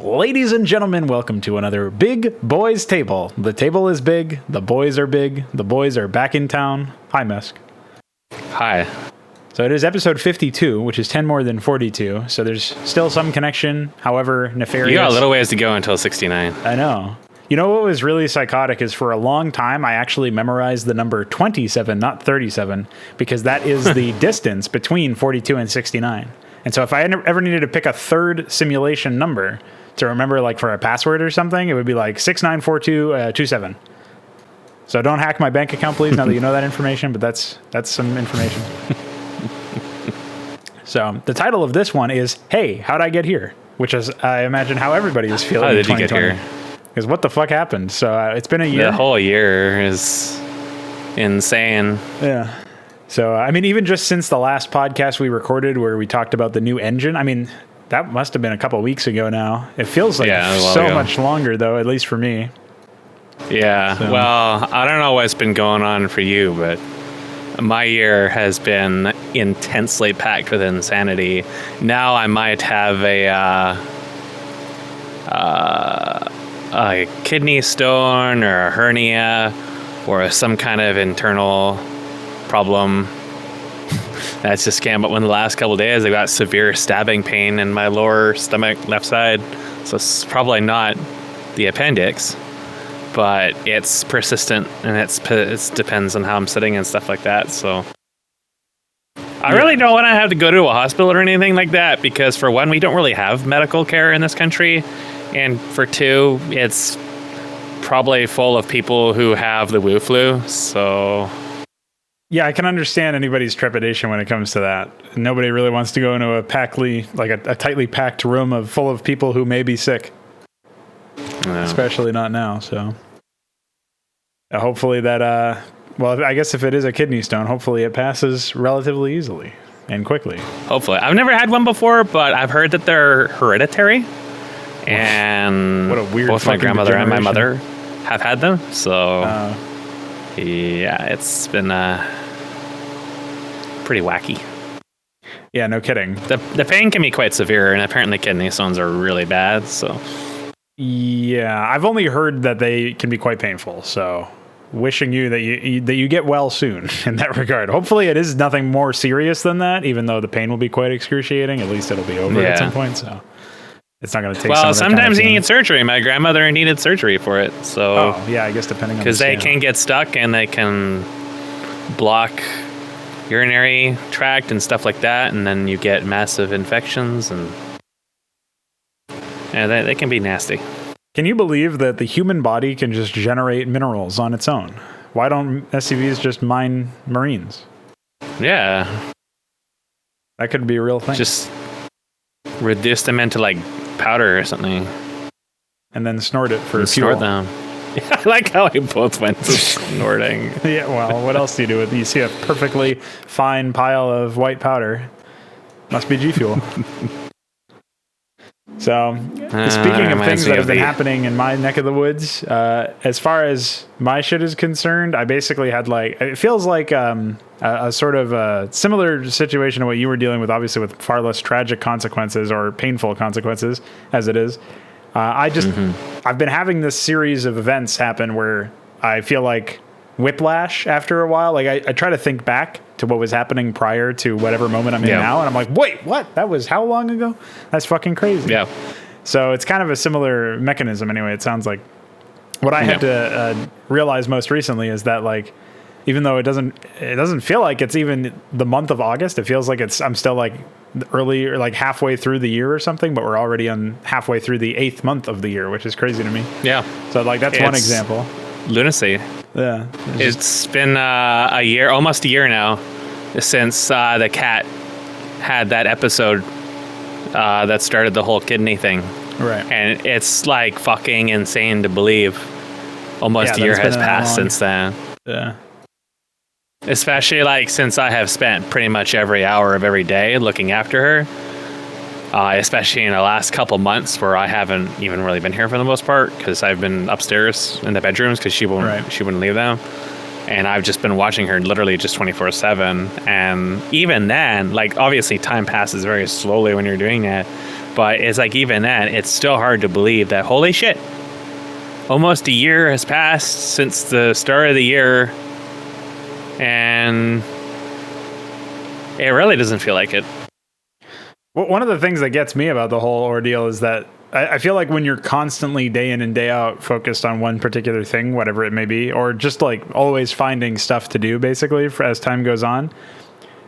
Ladies and gentlemen, welcome to another Big Boys Table. The table is big, the boys are big, the boys are back in town. Hi, Mesk. Hi. So it is episode 52, which is 10 more than 42, so there's still some connection, however nefarious. You got a little ways to go until 69. I know. You know what was really psychotic is for a long time, I actually memorized the number 27, not 37, because that is the distance between 42 and 69. And so if I ever needed to pick a third simulation number to remember, like for a password or something, it would be like 694227. So don't hack my bank account, please, now that you know that information, but that's some information. So the title of this one is, Hey, How'd I Get Here? Which is, I imagine, how everybody is feeling. How did you get here? Because what the fuck happened? So it's been a year. The whole year is insane. Yeah. So, I mean, even just since the last podcast we recorded where we talked about the new engine, I mean, that must have been a couple of weeks ago now. It feels like so much longer, though, at least for me. Yeah. So. Well, I don't know what's been going on for you, but my year has been intensely packed with insanity. Now I might have a kidney stone or a hernia or some kind of internal problem that's just came up in the last couple of days. I got severe stabbing pain in my lower stomach, left side. So it's probably not the appendix, but it's persistent and it depends on how I'm sitting and stuff like that. So I really don't want to have to go to a hospital or anything like that because, for one, we don't really have medical care in this country. And for two, it's probably full of people who have the Wu flu. So yeah, I can understand anybody's trepidation when it comes to that. Nobody really wants to go into a tightly packed room full of people who may be sick. No. Especially not now, so hopefully that well, I guess if it is a kidney stone, hopefully it passes relatively easily and quickly. Hopefully. I've never had one before, but I've heard that they're hereditary. And what a weird both my grandmother and my mother have had them. So yeah, it's been pretty wacky. Yeah, no kidding. The pain can be quite severe, and apparently kidney stones are really bad. So yeah, I've only heard that they can be quite painful. So wishing you that you get well soon in that regard. Hopefully it is nothing more serious than that, even though the pain will be quite excruciating. At least it'll be over at some point. So it's not going to take. Well, sometimes you need surgery. My grandmother needed surgery for it. So yeah, I guess depending on because they can get stuck and they can block urinary tract and stuff like that, and then you get massive infections and they can be nasty. Can you believe that the human body can just generate minerals on its own? Why don't SCVs just mine marines? Yeah, that could be a real thing. Just reduce them into like powder or something, and then snort it for fuel. Snort them. Yeah, I like how we both went to snorting. Yeah, well, what else do you do with it? You see a perfectly fine pile of white powder. Must be G Fuel. So, speaking of things that have been happening in my neck of the woods, as far as my shit is concerned, I basically had it feels like a sort of a similar situation to what you were dealing with, obviously with far less tragic consequences or painful consequences as it is. I've been having this series of events happen where I feel like whiplash after a while. Like I try to think back to what was happening prior to whatever moment I'm in now, and I'm like, wait, what? That was how long ago? That's fucking crazy. Yeah. So it's kind of a similar mechanism anyway, it sounds like. What I had to realize most recently is that, like, even though it doesn't feel like it's even the month of August, it feels like I'm still like early or like halfway through the year or something, but we're already on halfway through the 8th month of the year, which is crazy to me. Yeah. So like that's one example. Lunacy. Yeah. It's been a year, almost a year now, since the cat had that episode that started the whole kidney thing. Right. And it's like fucking insane to believe almost a year has passed since then. Yeah. Especially like since I have spent pretty much every hour of every day looking after her. Especially in the last couple months where I haven't even really been here for the most part because I've been upstairs in the bedrooms because she wouldn't leave them. And I've just been watching her literally just 24/7. And even then, like, obviously time passes very slowly when you're doing that. But it's like, even then, it's still hard to believe that, holy shit, almost a year has passed since the start of the year, and it really doesn't feel like it. Well, one of the things that gets me about the whole ordeal is that I feel like when you're constantly day in and day out focused on one particular thing, whatever it may be, or just like always finding stuff to do, basically, as time goes on,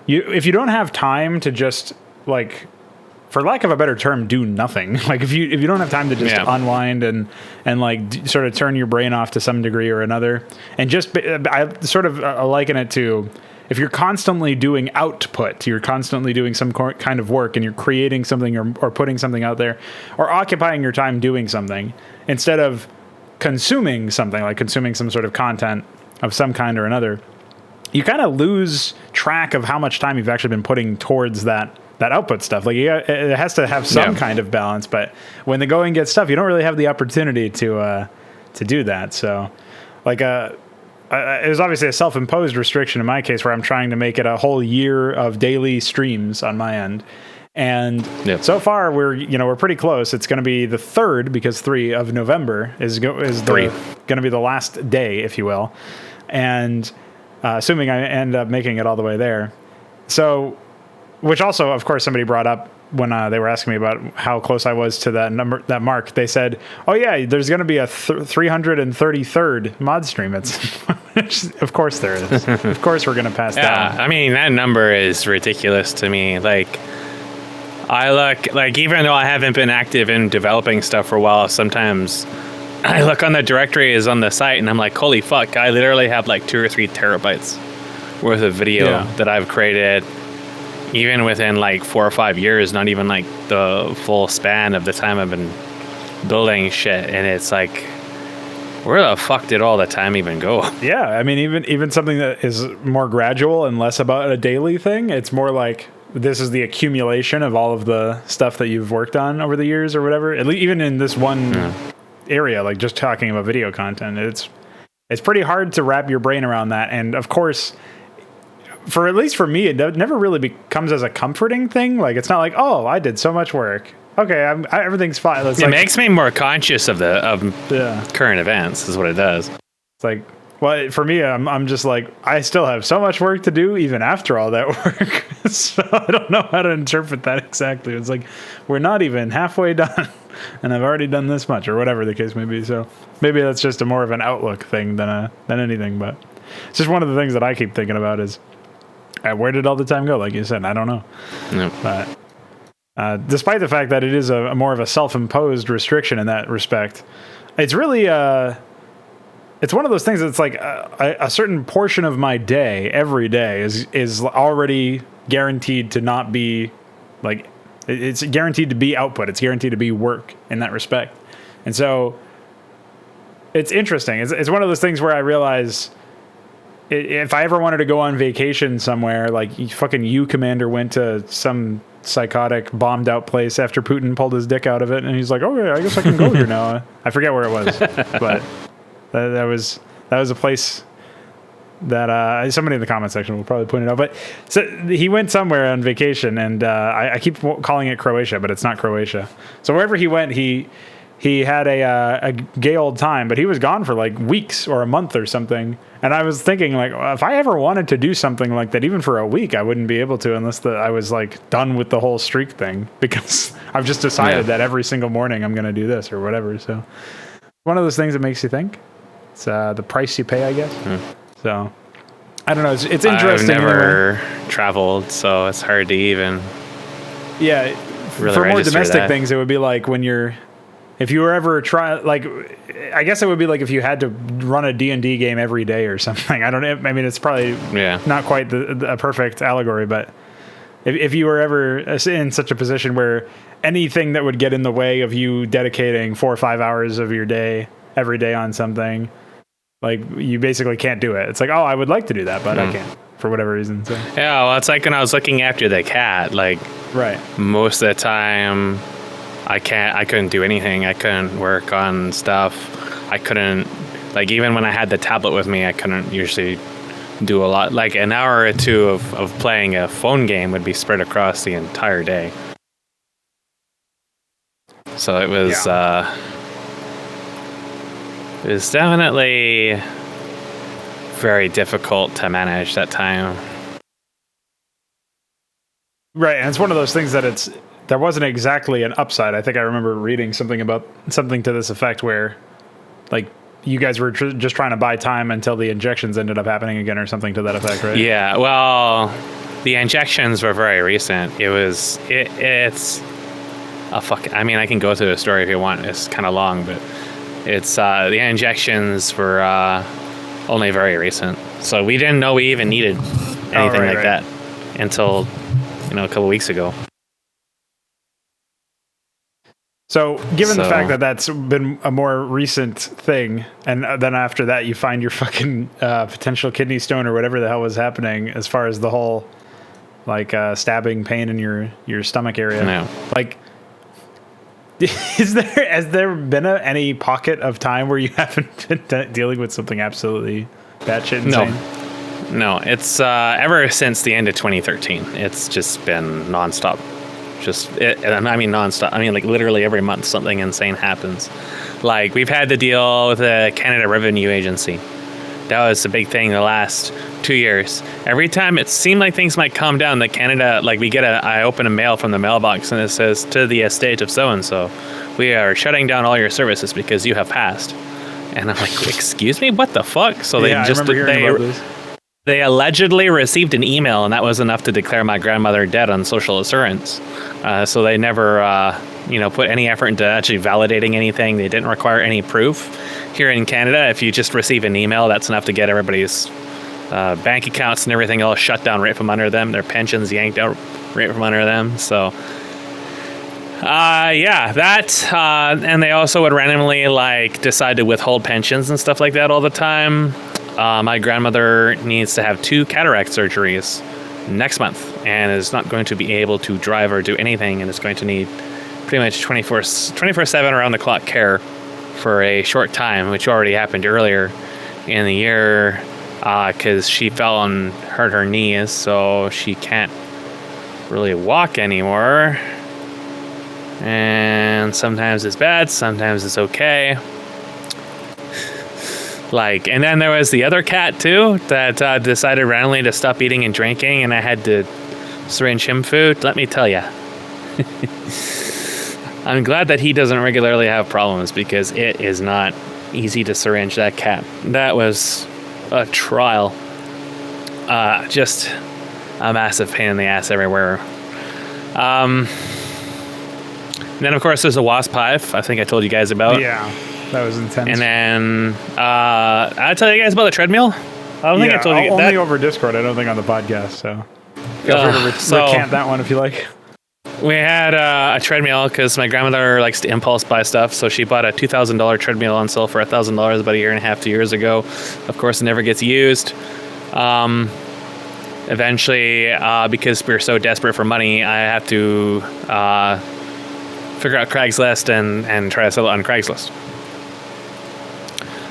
if you don't have time to just, like, for lack of a better term, do nothing. Like if you don't have time to just unwind and like sort of turn your brain off to some degree or another, and just I sort of liken it to, if you're constantly doing output, you're constantly doing some kind of work, and you're creating something or putting something out there, or occupying your time doing something, instead of consuming something, like consuming some sort of content of some kind or another, you kind of lose track of how much time you've actually been putting towards that output stuff. Like it has to have some kind of balance, but when the going gets tough, you don't really have the opportunity to do that. So like, it was obviously a self-imposed restriction in my case, where I'm trying to make it a whole year of daily streams on my end. And so far we're pretty close. It's going to be the 3rd, because 3 of November is going to be the last day, if you will. And assuming I end up making it all the way there. So, which also, of course, somebody brought up when they were asking me about how close I was to that mark. They said, "Oh yeah, there's going to be a 333rd mod stream." Of course there is. Of course we're going to pass that. I mean, that number is ridiculous to me. Like, I look, like, even though I haven't been active in developing stuff for a while, sometimes I look on the directories on the site and I'm like, holy fuck, I literally have like 2 or 3 terabytes worth of video that I've created, even within like 4 or 5 years, not even like the full span of the time I've been building shit. And it's like, where the fuck did all the time even go? Yeah, I mean, even something that is more gradual and less about a daily thing, it's more like this is the accumulation of all of the stuff that you've worked on over the years or whatever. Even in this one area, like just talking about video content, it's pretty hard to wrap your brain around that. And of course, at least for me, it never really becomes as a comforting thing. Like, it's not like, oh, I did so much work. Okay, everything's fine. It makes me more conscious of current events, is what it does. It's like, well, for me, I'm just like, I still have so much work to do even after all that work. So I don't know how to interpret that exactly. It's like, we're not even halfway done, and I've already done this much, or whatever the case may be. So maybe that's just more of an outlook thing than anything. But it's just one of the things that I keep thinking about is, where did all the time go? Like you said, I don't know. No. But despite the fact that it is a more of a self-imposed restriction in that respect, it's really it's one of those things that's like a certain portion of my day every day is already guaranteed to not be like, it's guaranteed to be output. It's guaranteed to be work in that respect. And so it's interesting. It's one of those things where I realize, if I ever wanted to go on vacation somewhere, like fucking Commander went to some psychotic bombed out place after Putin pulled his dick out of it, and he's like, okay, I guess I can go here now. I forget where it was, but that was a place that somebody in the comment section will probably point it out. But so he went somewhere on vacation, and I keep calling it Croatia, but it's not Croatia. So wherever he went, he had a gay old time, but he was gone for like weeks or a month or something. And I was thinking, like, if I ever wanted to do something like that, even for a week, I wouldn't be able to unless I was like done with the whole streak thing, because I've just decided that every single morning I'm going to do this or whatever. So one of those things that makes you think. It's the price you pay, I guess. So I don't know. It's interesting. I've never traveled, so it's hard to even. Yeah, really, for more domestic things, it would be like if you were ever I guess it would be like if you had to run a D&D game every day or something. I don't know. I mean, it's probably not quite a perfect allegory, but if you were ever in such a position where anything that would get in the way of you dedicating 4 or 5 hours of your day every day on something, like, you basically can't do it. It's like, oh, I would like to do that, but I can't for whatever reason. So. Yeah, well, it's like when I was looking after the cat, like, most of the time I couldn't do anything. I couldn't work on stuff. I couldn't, like, even when I had the tablet with me, I couldn't usually do a lot. Like, an hour or two of playing a phone game would be spread across the entire day. So it was definitely very difficult to manage that time. Right, and it's one of those things that there wasn't exactly an upside. I think I remember reading something to this effect where, like, you guys were just trying to buy time until the injections ended up happening again, or something to that effect, right? Yeah, well, the injections were very recent. It's a fuck. I mean, I can go through the story if you want. It's kind of long, but it's the injections were only very recent, so we didn't know we even needed anything that until a couple weeks ago. So, given the fact that that's been a more recent thing, and then after that you find your fucking potential kidney stone or whatever the hell was happening, as far as the whole stabbing pain in your stomach area, like, has there been any pocket of time where you haven't been dealing with something absolutely batshit insane? No, it's ever since the end of 2013. It's just been nonstop. And I mean nonstop. I mean, like, literally every month something insane happens. Like, we've had to deal with the Canada Revenue Agency. That was a big thing the last 2 years. Every time it seemed like things might calm down, the Canada, like, I open a mail from the mailbox and it says, to the estate of so-and-so, we are shutting down all your services because you have passed. And I'm like, excuse me? What the fuck? So they They allegedly received an email, and that was enough to declare my grandmother dead on social assurance. So they never, put any effort into actually validating anything. They didn't require any proof. Here in Canada, if you just receive an email, that's enough to get everybody's bank accounts and everything else shut down right from under them. Their pensions yanked out right from under them. So, and they also would randomly decide to withhold pensions and stuff like that all the time. My grandmother needs to have 2 cataract surgeries next month and is not going to be able to drive or do anything, and is going to need pretty much 24/7 around the clock care for a short time, which already happened earlier in the year because she fell and hurt her knees, so she can't really walk anymore. And sometimes it's bad, sometimes it's okay. And then there was the other cat too that decided randomly to stop eating and drinking, and I had to syringe him food. Let me tell you, I'm glad that he doesn't regularly have problems, because it is not easy to syringe that cat. That was a trial. Just a massive pain in the ass everywhere. And then, of course, there's a wasp hive. I think I told you guys about. Yeah. That was intense. And then I'll tell you guys about the treadmill. I don't think I told you only that. Over Discord. I don't think on the podcast. So feel free to recant that one if you like. We had a treadmill because my grandmother likes to impulse buy stuff. So she bought a $2,000 treadmill on sale for $1,000 about a year and a half, 2 years ago. Of course, it never gets used. Eventually, because we're so desperate for money, I have to figure out Craigslist and try to sell it on Craigslist.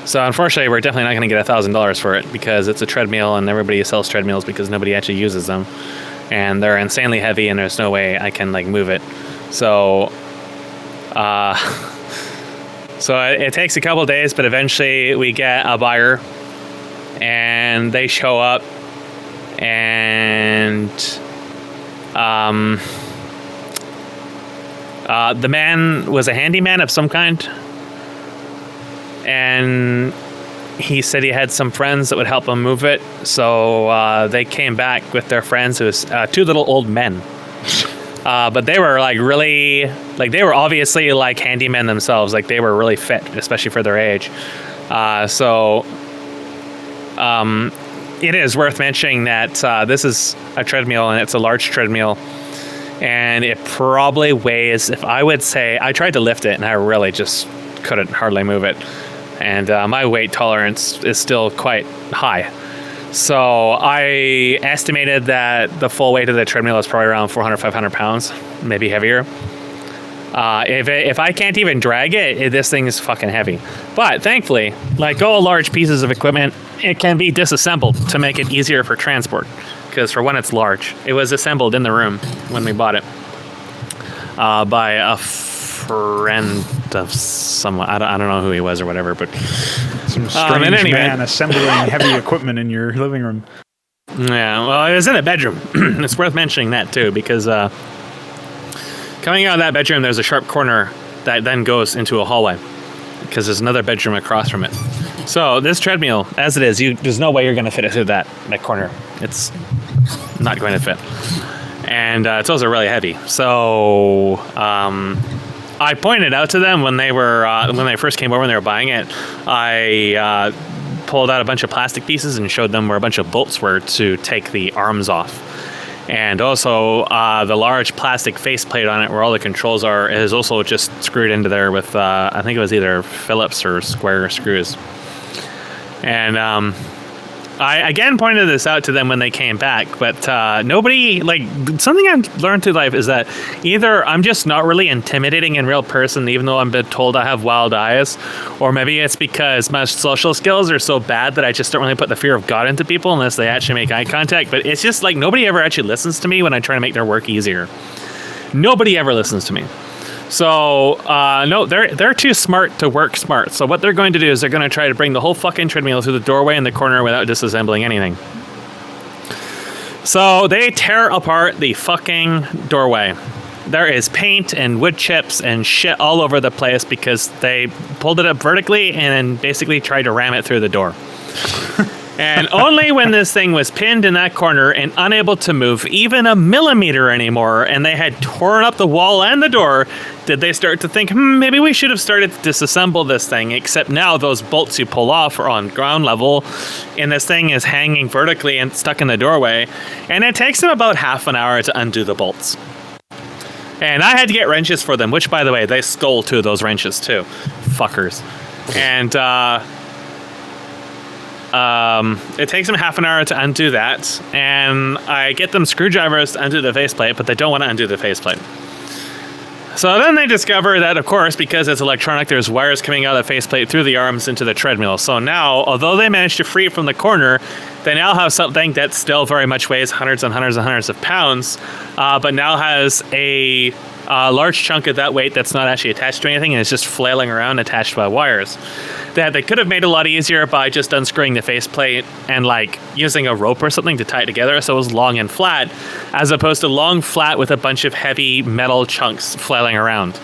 So unfortunately, we're definitely not going to get $1,000 for it, because it's a treadmill and everybody sells treadmills because nobody actually uses them. And they're insanely heavy and there's no way I can move it. So it takes a couple days, but eventually we get a buyer and they show up, and the man was a handyman of some kind. And he said he had some friends that would help him move it. So they came back with their friends. It was 2 little old men. But they were really, they were obviously handymen themselves. They were really fit, especially for their age. It is worth mentioning that this is a treadmill, and it's a large treadmill. And it probably weighs, if I would say, I tried to lift it and I really just couldn't hardly move it. And my weight tolerance is still quite high. So I estimated that the full weight of the treadmill is probably around 400, 500 pounds, maybe heavier. If I can't even drag it, this thing is fucking heavy. But thankfully, all large pieces of equipment, it can be disassembled to make it easier for transport. Because for one, it's large. It was assembled in the room when we bought it by a friend of someone. I don't know who he was or whatever, but some strange man assembling heavy equipment in your living room. Yeah, well, it was in a bedroom. It's worth mentioning that too, because coming out of that bedroom, there's a sharp corner that then goes into a hallway, because there's another bedroom across from it. So this treadmill, as it is, there's no way you're going to fit it through that corner. It's not going to fit. And it's also really heavy. So I pointed out to them when they first came over and they were buying it. I pulled out a bunch of plastic pieces and showed them where a bunch of bolts were to take the arms off. And also the large plastic faceplate on it where all the controls are is also just screwed into there with, I think it was either Phillips or square screws. And I again pointed this out to them when they came back, but nobody, like, something I've learned through life is that either I'm just not really intimidating in real person, even though I'm told I have wild eyes, or maybe it's because my social skills are so bad that I just don't really put the fear of God into people unless they actually make eye contact. But it's just like nobody ever actually listens to me when I try to make their work easier. Nobody ever listens to me. So, no, they're too smart to work smart. So what they're going to do is they're going to try to bring the whole fucking treadmill through the doorway in the corner without disassembling anything. So they tear apart the fucking doorway. There is paint and wood chips and shit all over the place because they pulled it up vertically and then basically tried to ram it through the door. And only when this thing was pinned in that corner and unable to move even a millimeter anymore, and they had torn up the wall and the door, did they start to think, maybe we should have started to disassemble this thing, except now those bolts you pull off are on ground level, and this thing is hanging vertically and stuck in the doorway, and it takes them about half an hour to undo the bolts. And I had to get wrenches for them, which, by the way, they stole 2 of those wrenches, too. Fuckers. And, it takes them half an hour to undo that, and I get them screwdrivers to undo the faceplate, but they don't want to undo the faceplate. So then they discover that, of course, because it's electronic, there's wires coming out of the faceplate through the arms into the treadmill. So now, although they managed to free it from the corner, they now have something that still very much weighs hundreds and hundreds and hundreds of pounds, but now has a large chunk of that weight that's not actually attached to anything and is just flailing around attached by wires. That they could have made a lot easier by just unscrewing the faceplate and like using a rope or something to tie it together so it was long and flat, as opposed to long flat with a bunch of heavy metal chunks flailing around,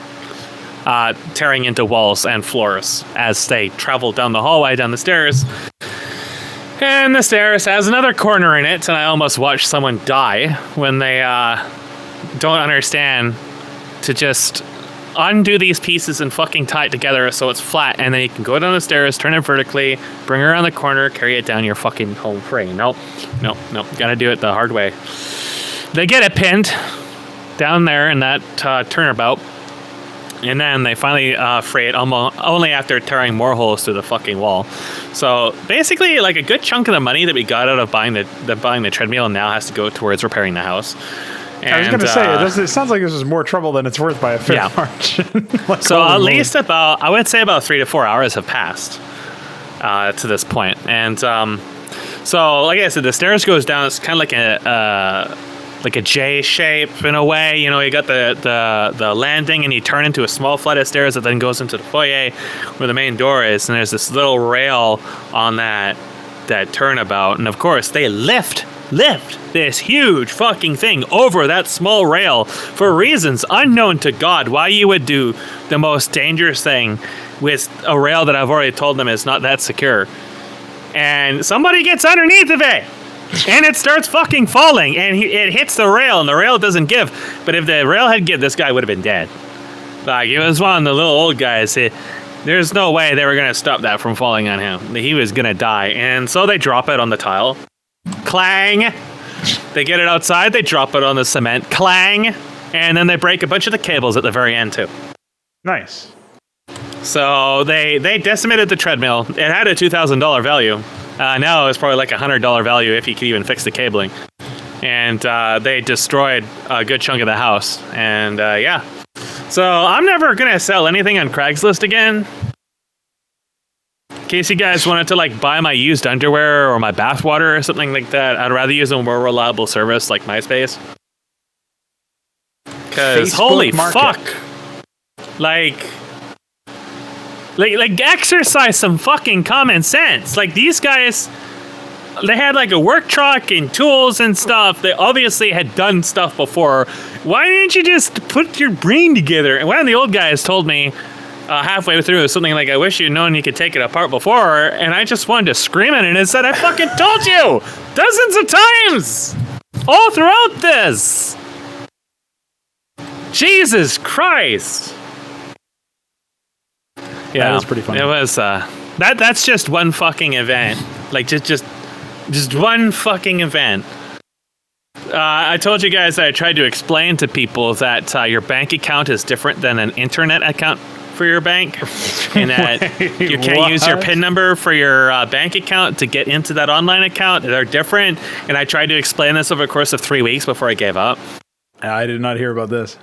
tearing into walls and floors as they travel down the hallway, down the stairs. And the stairs has another corner in it, and I almost watched someone die when they don't understand to just undo these pieces and fucking tie it together so it's flat, and then you can go down the stairs, turn it vertically, bring it around the corner, carry it down your fucking home frame. Nope. Gotta do it the hard way. They get it pinned down there in that turnabout, and then they finally free it only after tearing more holes through the fucking wall. So basically, like, a good chunk of the money that we got out of buying the treadmill now has to go towards repairing the house. And, I was going to say, it sounds like this is more trouble than it's worth by a fair margin. Like, so at least I would say about 3 to 4 hours have passed to this point. And so, like I said, the stairs goes down. It's kind of like a J shape in a way. You know, you got the landing, and you turn into a small flight of stairs that then goes into the foyer where the main door is. And there's this little rail on that turnabout. And of course, they lift this huge fucking thing over that small rail for reasons unknown to God. Why you would do the most dangerous thing with a rail that I've already told them is not that secure. And somebody gets underneath of it, and it starts fucking falling, and it hits the rail, and the rail doesn't give. But if the rail had give, this guy would have been dead. Like, it was one of the little old guys. There's no way they were going to stop that from falling on him. He was going to die. And so they drop it on the tile. Clang! They get it outside, they drop it on the cement. Clang! And then they break a bunch of the cables at the very end, too. Nice. So they decimated the treadmill. It had a $2,000 value. Now it's probably like a $100 value if you could even fix the cabling. And they destroyed a good chunk of the house. And yeah. So I'm never going to sell anything on Craigslist again. In case you guys wanted to like buy my used underwear or my bathwater or something like that, I'd rather use a more reliable service like MySpace. Because holy fuck, Like exercise some fucking common sense. Like, these guys, they had like a work truck and tools and stuff. They obviously had done stuff before. Why didn't you just put your brain together? And one of the old guys told me halfway through something like, I wish you'd known you could take it apart before. And I just wanted to scream at it and said, I fucking told you dozens of times all throughout this. Jesus Christ. Yeah, that was pretty funny. It was that's just one fucking event. Like, just one fucking event. I told you guys that I tried to explain to people that your bank account is different than an internet account for your bank, and that you can't use your PIN number for your bank account to get into that online account. They're different, and I tried to explain this over the course of 3 weeks before I gave up. I did not hear about this.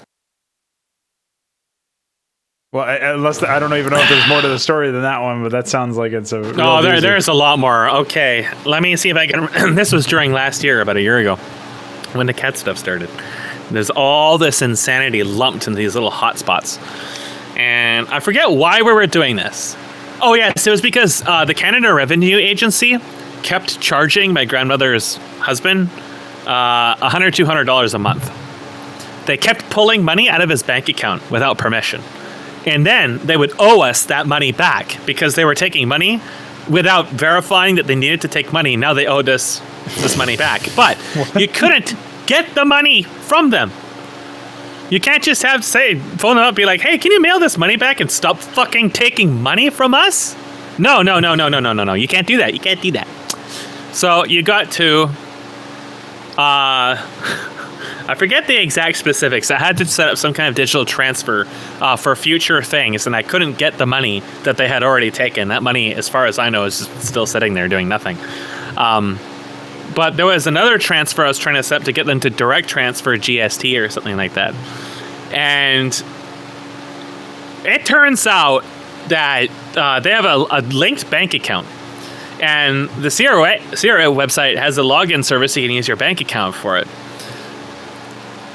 Well, unless I don't even know if there's more to the story than that one, but that sounds like it's a. No, there's a lot more. Okay, let me see if I can. This was during last year, about a year ago, when the cat stuff started. There's all this insanity lumped into these little hotspots, and I forget why we were doing this. Oh yes, it was because the Canada Revenue Agency kept charging my grandmother's husband $100, $200 a month. They kept pulling money out of his bank account without permission. And then they would owe us that money back because they were taking money without verifying that they needed to take money. Now they owed us this money back. But you couldn't get the money from them. You can't just have to phone them up and be like, hey, can you mail this money back and stop fucking taking money from us? No. You can't do that. You can't do that. So you got to... I forget the exact specifics. I had to set up some kind of digital transfer for future things, and I couldn't get the money that they had already taken. That money, as far as I know, is still sitting there doing nothing. But there was another transfer I was trying to set up to get them to direct transfer GST or something like that. And it turns out that they have a linked bank account. And the CRA website has a login service, so you can use your bank account for it.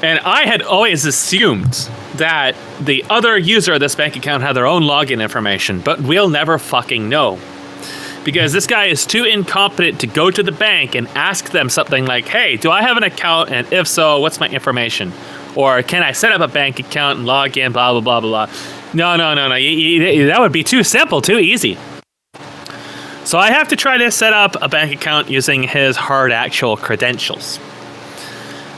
And I had always assumed that the other user of this bank account had their own login information, but we'll never fucking know. Because this guy is too incompetent to go to the bank and ask them something like, hey, do I have an account? And if so, what's my information? Or can I set up a bank account and log in, blah, blah, blah, blah, blah. No. That would be too simple, too easy. So I have to try to set up a bank account using his hard actual credentials.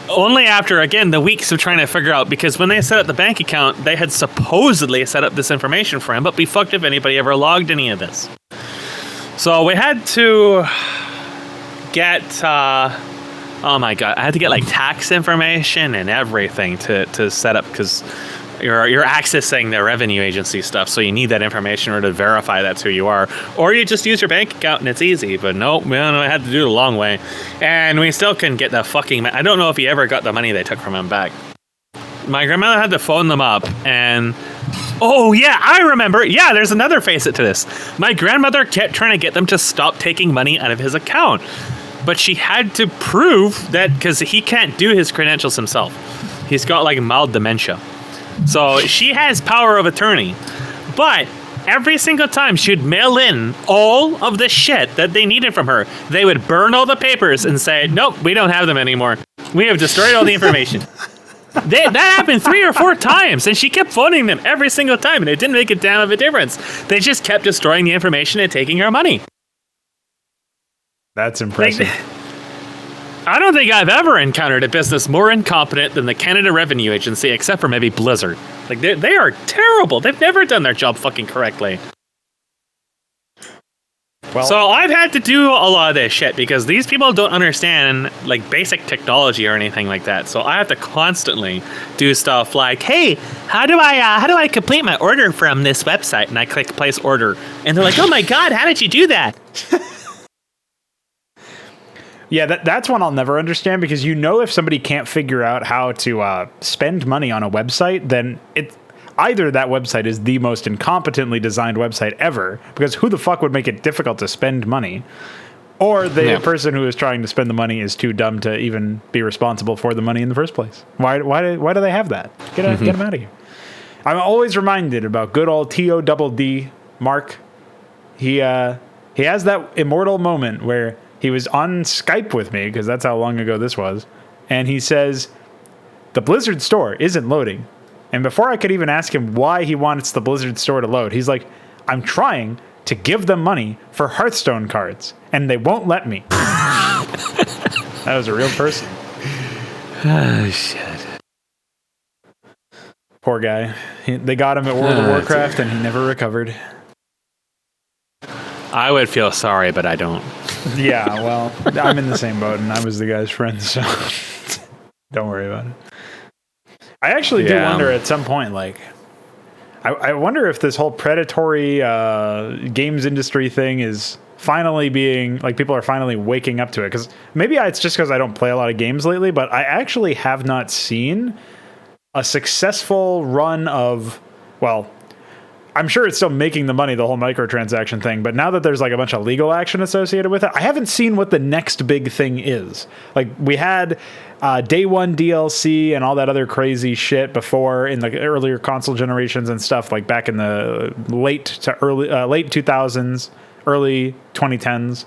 Only after, again, the weeks of trying to figure out, because when they set up the bank account, they had supposedly set up this information for him, but be fucked if anybody ever logged any of this. So we had to get, oh my God, I had to get like tax information and everything to set up, because you're accessing the revenue agency stuff, so you need that information in order to verify that's who you are. Or you just use your bank account and it's easy. But nope, I had to do it a long way. And we still couldn't get the fucking... I don't know if he ever got the money they took from him back. My grandmother had to phone them up and... Oh, yeah, I remember. Yeah, there's another facet to this. My grandmother kept trying to get them to stop taking money out of his account. But she had to prove that, because he can't do his credentials himself. He's got like mild dementia. So she has power of attorney, but every single time she'd mail in all of the shit that they needed from her, they would burn all the papers and say, nope, we don't have them anymore. We have destroyed all the information. That happened 3 or 4 times, and she kept phoning them every single time, and it didn't make a damn of a difference. They just kept destroying the information and taking her money. That's impressive. I don't think I've ever encountered a business more incompetent than the Canada Revenue Agency, except for maybe Blizzard. Like, they are terrible. They've never done their job fucking correctly. Well, so I've had to do a lot of this shit because these people don't understand like basic technology or anything like that. So I have to constantly do stuff like, hey, how do I complete my order from this website? And I click place order, and they're like, oh my God, how did you do that? Yeah, that's one I'll never understand, because if somebody can't figure out how to spend money on a website, then either that website is the most incompetently designed website ever, because who the fuck would make it difficult to spend money, or the person who is trying to spend the money is too dumb to even be responsible for the money in the first place. Why do they have that? Get them out of here. I'm always reminded about good old TODD Mark. He has that immortal moment where he was on Skype with me, because that's how long ago this was, and he says, the Blizzard store isn't loading. And before I could even ask him why he wants the Blizzard store to load, he's like, I'm trying to give them money for Hearthstone cards, and they won't let me. That was a real person. Oh, shit. Poor guy. They got him at World of Warcraft, and he never recovered. I would feel sorry, but I don't. Yeah, well, I'm in the same boat, and I was the guy's friend, so don't worry about it. I actually do wonder at some point, like, I wonder if this whole predatory games industry thing is finally being, like, people are finally waking up to it. Because maybe it's just because I don't play a lot of games lately, but I actually have not seen a successful run of, well, I'm sure it's still making the money, the whole microtransaction thing, but now that there's like a bunch of legal action associated with it, I haven't seen what the next big thing is. Like, we had day one DLC and all that other crazy shit before in the earlier console generations and stuff, like back in the late 2000s, early 2010s.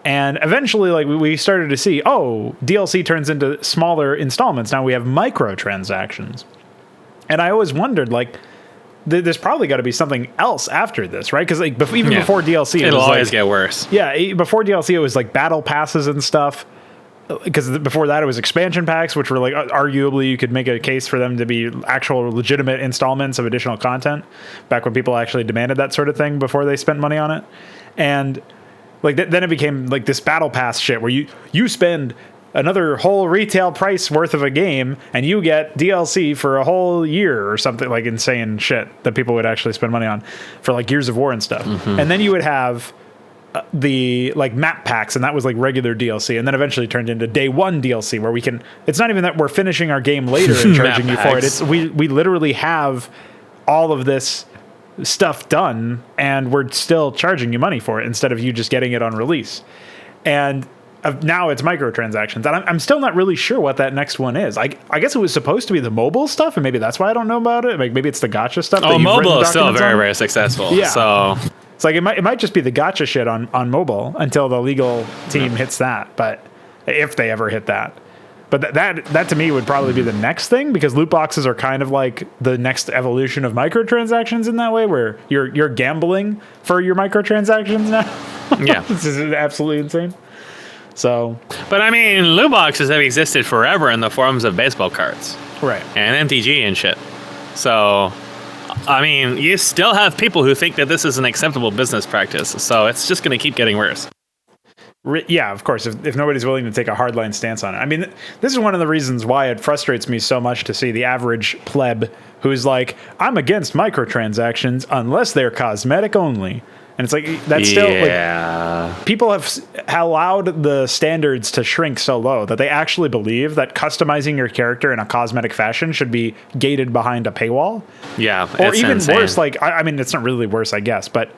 And eventually, like, we started to see, DLC turns into smaller installments. Now we have microtransactions. And I always wondered, like, there's probably got to be something else after this, right? Because like before DLC, it'll always get worse. Yeah, before DLC, it was like battle passes and stuff. Because before that, it was expansion packs, which were like arguably you could make a case for them to be actual legitimate installments of additional content. Back when people actually demanded that sort of thing before they spent money on it, and like then it became like this battle pass shit where you spend another whole retail price worth of a game and you get DLC for a whole year or something, like insane shit that people would actually spend money on for like Gears of War and stuff. Mm-hmm. And then you would have the like map packs, and that was like regular DLC, and then eventually turned into day one DLC where we can, it's not even that we're finishing our game later and charging you for it. It's we literally have all of this stuff done and we're still charging you money for it instead of you just getting it on release. And now it's microtransactions, and I'm still not really sure what that next one is. I guess it was supposed to be the mobile stuff, and maybe that's why I don't know about it. Like maybe it's the gacha stuff. Oh, mobile is still very, very successful. Yeah. So it's like it might just be the gacha shit on mobile until the legal team hits that. But if they ever hit that, but that to me would probably be the next thing, because loot boxes are kind of like the next evolution of microtransactions in that way, where you're gambling for your microtransactions now. Yeah, this is absolutely insane. So, but I mean, loot boxes have existed forever in the forms of baseball cards, right, and MTG and shit. So, I mean, you still have people who think that this is an acceptable business practice. So it's just going to keep getting worse. Yeah, of course. If nobody's willing to take a hardline stance on it, I mean, this is one of the reasons why it frustrates me so much to see the average pleb who's like, "I'm against microtransactions unless they're cosmetic only." And it's like, that's still, like, people have allowed the standards to shrink so low that they actually believe that customizing your character in a cosmetic fashion should be gated behind a paywall. Yeah. Or even worse, like, I mean, it's not really worse, I guess, but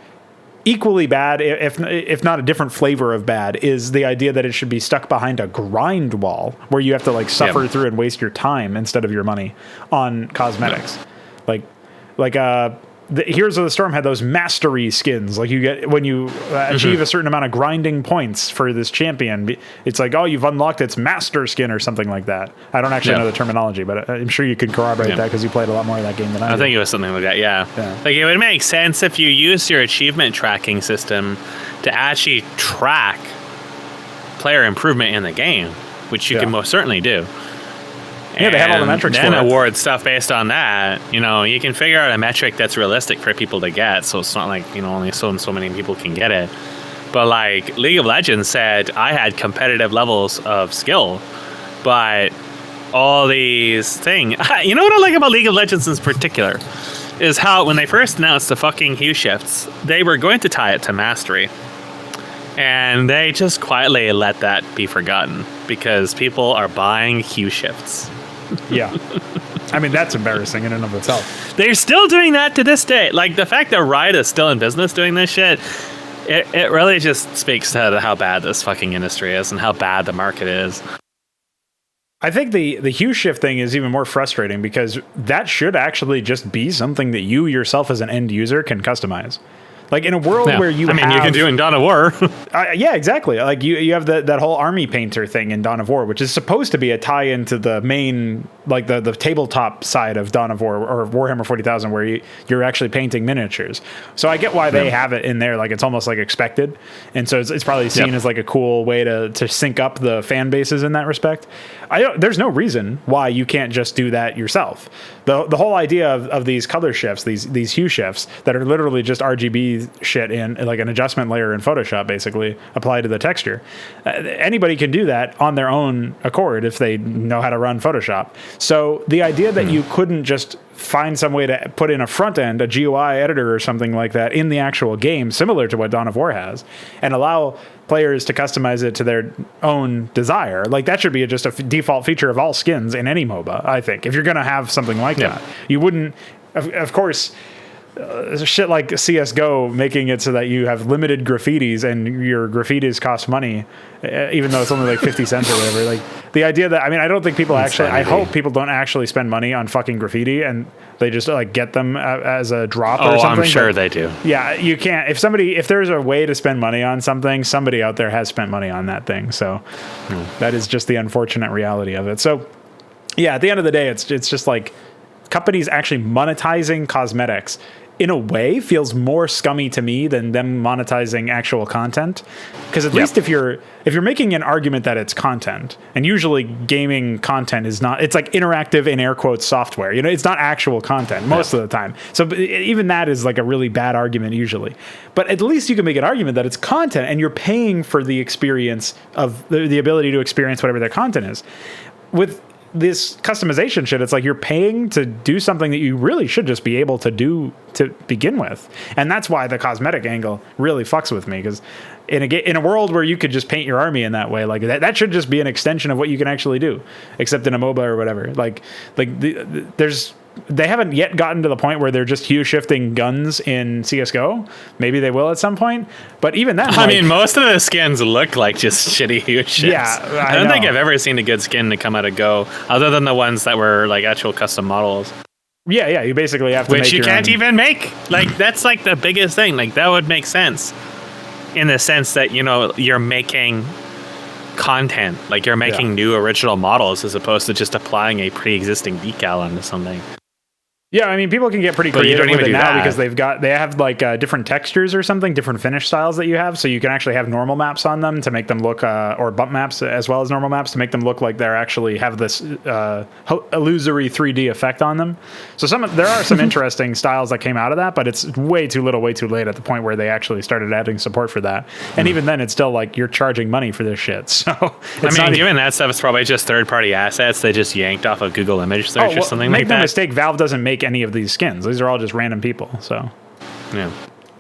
equally bad, if not a different flavor of bad, is the idea that it should be stuck behind a grind wall where you have to, like, suffer through and waste your time instead of your money on cosmetics. Yeah. Like, the Heroes of the Storm had those mastery skins. Like, you get when you achieve a certain amount of grinding points for this champion, it's like, oh, you've unlocked its master skin or something like that. I don't actually know the terminology, but I'm sure you could corroborate that because you played a lot more of that game than I did. I think it was something like that, yeah. Like, it would make sense if you use your achievement tracking system to actually track player improvement in the game, which you can most certainly do. Yeah, they have all the metrics then for it. Award stuff based on that. You know, you can figure out a metric that's realistic for people to get, so it's not like, you know, only so and so many people can get it. But like League of Legends said, I had competitive levels of skill, but all these things. You know what I like about League of Legends in particular is how when they first announced the fucking hue shifts, they were going to tie it to mastery. And they just quietly let that be forgotten because people are buying hue shifts. Yeah. I mean, that's embarrassing in and of itself. They're still doing that to this day. Like, the fact that Riot is still in business doing this shit, it really just speaks to how bad this fucking industry is and how bad the market is. I think the hue shift thing is even more frustrating because that should actually just be something that you yourself as an end user can customize. Like in a world where you you can do it in Dawn of War. Yeah, exactly. Like you have that whole army painter thing in Dawn of War, which is supposed to be a tie into the main, like the tabletop side of Dawn of War or Warhammer 40,000, where you're actually painting miniatures. So I get why they have it in there. Like it's almost like expected, and so it's probably seen as like a cool way to sync up the fan bases in that respect. There's no reason why you can't just do that yourself. The whole idea of these color shifts, these hue shifts that are literally just RGB shit in like an adjustment layer in Photoshop, basically applied to the texture. Anybody can do that on their own accord if they know how to run Photoshop. So the idea that you couldn't just find some way to put in a front end, a GUI editor or something like that in the actual game, similar to what Dawn of War has, and allow players to customize it to their own desire, like that should be just a default feature of all skins in any MOBA. I think if you're going to have something like that, you wouldn't, of course, shit like CSGO making it so that you have limited graffitis and your graffitis cost money, even though it's only like 50 cents or whatever. Like the idea that, I don't think people I hope people don't actually spend money on fucking graffiti and they just like get them as a drop or something. I'm sure they do. Yeah, you can't. If there's a way to spend money on something, somebody out there has spent money on that thing. So that is just the unfortunate reality of it. So yeah, at the end of the day, it's just like companies actually monetizing cosmetics in a way feels more scummy to me than them monetizing actual content. Because at least if you're making an argument that it's content, and usually gaming content is not, it's like interactive in air quotes software, it's not actual content most of the time. So even that is like a really bad argument usually. But at least you can make an argument that it's content and you're paying for the experience of the ability to experience whatever their content is. With this customization shit, it's like you're paying to do something that you really should just be able to do to begin with. And that's why the cosmetic angle really fucks with me, because in a world where you could just paint your army in that way, like that should just be an extension of what you can actually do, except in a MOBA or whatever. They haven't yet gotten to the point where they're just hue shifting guns in CSGO. Maybe they will at some point. But even then, most of the skins look like just shitty hue shifts. Yeah, I don't think I've ever seen a good skin to come out of Go, other than the ones that were like actual custom models. Yeah, you basically have to make your own. Which you can't even make. Like, that's like the biggest thing. Like, that would make sense in the sense that, you're making content. Like, you're making new original models as opposed to just applying a pre-existing decal onto something. Yeah, people can get pretty creative with it now because they have like different textures or something, different finish styles that you have, so you can actually have normal maps on them to make them look, or bump maps as well as normal maps to make them look like they're actually have this illusory 3D effect on them. So there are some interesting styles that came out of that, but it's way too little, way too late at the point where they actually started adding support for that. And even then, it's still like you're charging money for this shit. So given that stuff is probably just third-party assets they just yanked off of Google image search or something like that. Make no mistake, Valve doesn't make any of these skins. These are all just random people. So yeah,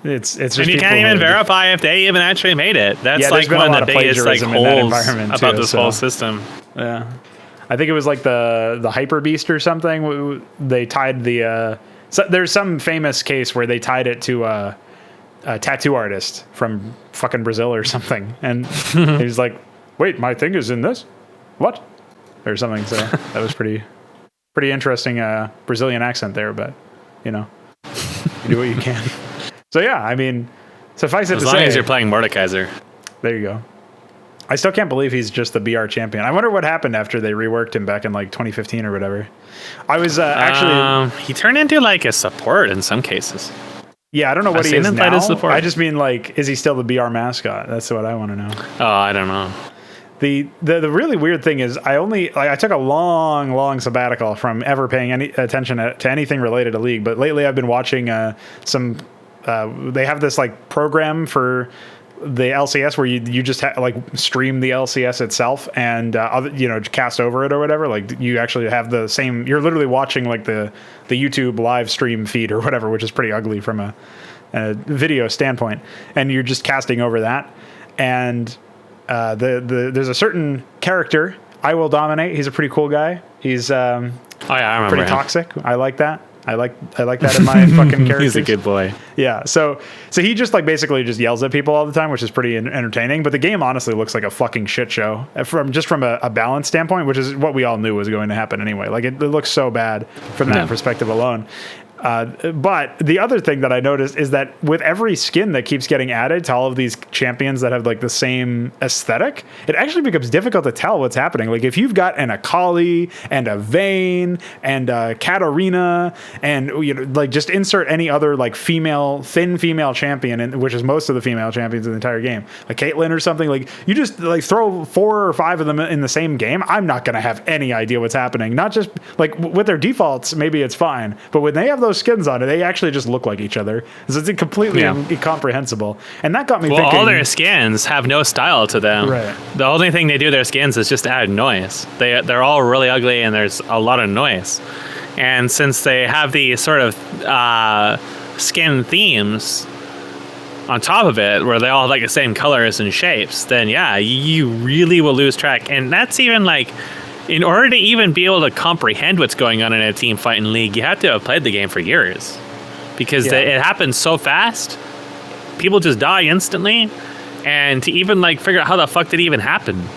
it's just, and you can't even verify if they even actually made it. That's like one of the biggest like holes about this whole system. Yeah, I think it was like the Hyper Beast or something. They tied there's some famous case where they tied it to a tattoo artist from fucking Brazil or something, and he was like, "Wait, my thing is in this? What?" or something. So that was pretty interesting Brazilian accent there, but you do what you can. So yeah, suffice it to say, as long as you're playing Mordekaiser. There you go. I still can't believe he's just the BR champion. I wonder what happened after they reworked him back in like 2015 or whatever. I was actually he turned into like a support in some cases. Yeah, I don't know what he is now. I just mean like, is he still the BR mascot? That's what I want to know. Oh, I don't know. The really weird thing is I took a long sabbatical from ever paying any attention to anything related to League, but lately I've been watching some they have this like program for the LCS where you just stream the LCS itself and cast over it or whatever. Like you actually have the same, you're literally watching like the YouTube live stream feed or whatever, which is pretty ugly from a video standpoint, and you're just casting over that. And there's a certain character, I Will Dominate. He's a pretty cool guy. He's I remember pretty him. toxic. I like that. I like that in my fucking character. He's a good boy. Yeah. So he just like basically just yells at people all the time, which is pretty entertaining. But the game honestly looks like a fucking shit show from a balance standpoint, which is what we all knew was going to happen anyway. Like it looks so bad from that perspective alone. But the other thing that I noticed is that with every skin that keeps getting added to all of these champions that have like the same aesthetic, it actually becomes difficult to tell what's happening. Like if you've got an Akali and a Vayne and a Katarina and like just insert any other like thin female champion, which is most of the female champions in the entire game, like Caitlyn or something, like you just like throw 4 or 5 of them in the same game. I'm not going to have any idea what's happening. Not just like with their defaults, maybe it's fine, but when they have those skins on it, they actually just look like each other. So it's completely incomprehensible. And that got me thinking. All their skins have no style to them. Right. The only thing they do their skins is just add noise. They're all really ugly and there's a lot of noise. And since they have these sort of skin themes on top of it, where they all have like the same colors and shapes, then you really will lose track. And that's even like, in order to even be able to comprehend what's going on in a team fighting league, you have to have played the game for years, because it happens so fast. People just die instantly, and to even like figure out how the fuck did it even happen,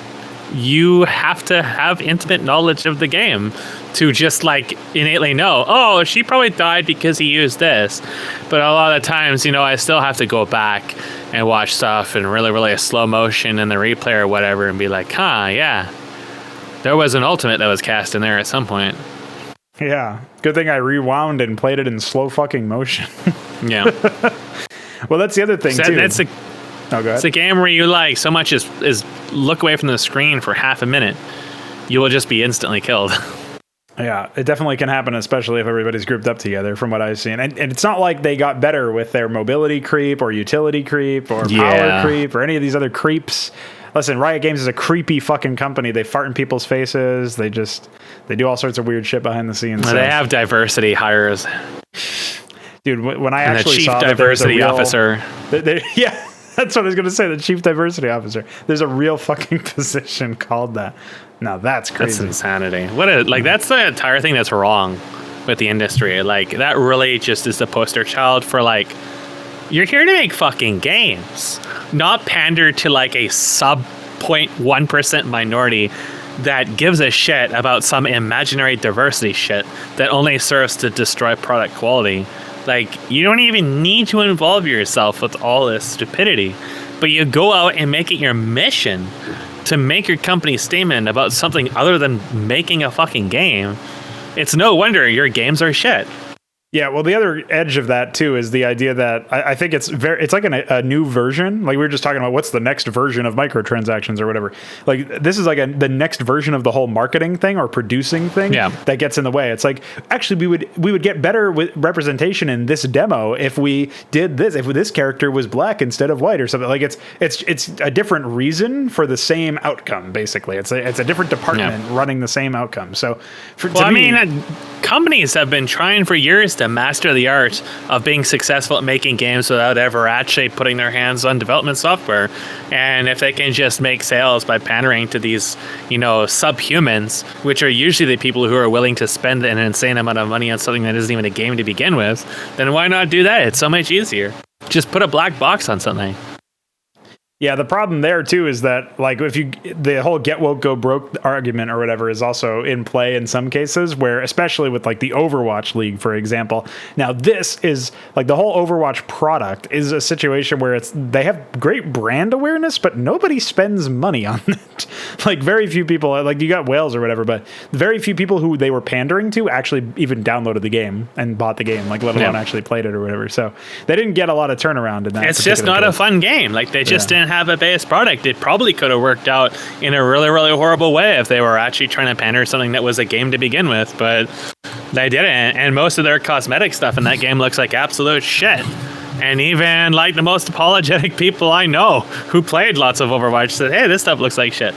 you have to have intimate knowledge of the game to just like innately know, oh, she probably died because he used this. But a lot of times, I still have to go back and watch stuff in really, really slow motion in the replay or whatever and be like, there was an ultimate that was cast in there at some point. Yeah. Good thing I rewound and played it in slow fucking motion. Yeah. Well, that's the other thing, too. It's a game where you like so much is look away from the screen for half a minute. You will just be instantly killed. Yeah, it definitely can happen, especially if everybody's grouped up together, from what I've seen. And it's not like they got better with their mobility creep or utility creep or power creep or any of these other creeps. Listen, Riot Games is a creepy fucking company. They fart in people's faces. They do all sorts of weird shit behind the scenes. They have diversity hires. Dude, when I actually saw the chief diversity officer. Yeah, that's what I was going to say, the chief diversity officer. There's a real fucking position called that. Now that's crazy. That's insanity. That's the entire thing that's wrong with the industry. Like, that really just is the poster child for like, you're here to make fucking games, not pander to like a sub 0.1% minority that gives a shit about some imaginary diversity shit that only serves to destroy product quality. Like, you don't even need to involve yourself with all this stupidity, but you go out and make it your mission to make your company's statement about something other than making a fucking game. It's no wonder your games are shit. Yeah, well, the other edge of that, too, is the idea that I think it's like a new version. Like, we were just talking about what's the next version of microtransactions or whatever. Like, this is like the next version of the whole marketing thing or producing thing that gets in the way. It's like, actually, we would get better with representation in this demo if we did this, if this character was black instead of white or something. Like, it's a different reason for the same outcome, basically. It's a different department running the same outcome. So, companies have been trying for years to master the art of being successful at making games without ever actually putting their hands on development software. And if they can just make sales by pandering to these, subhumans, which are usually the people who are willing to spend an insane amount of money on something that isn't even a game to begin with, then why not do that? It's so much easier. Just put a black box on something. Yeah, the problem there too is that like the whole get woke go broke argument or whatever is also in play in some cases, where especially with like the Overwatch League, for example. Now this is like the whole Overwatch product is a situation where they have great brand awareness, but nobody spends money on it. Like very few people, like you got Wales or whatever, but very few people who they were pandering to actually even downloaded the game and bought the game, like let alone actually played it or whatever. So they didn't get a lot of turnaround in that. It's just not a fun game. Like they just didn't have a base product. It probably could have worked out in a really, really horrible way if they were actually trying to pander something that was a game to begin with, but they didn't. And most of their cosmetic stuff in that game looks like absolute shit. And even like the most apologetic people I know who played lots of Overwatch said, hey, this stuff looks like shit.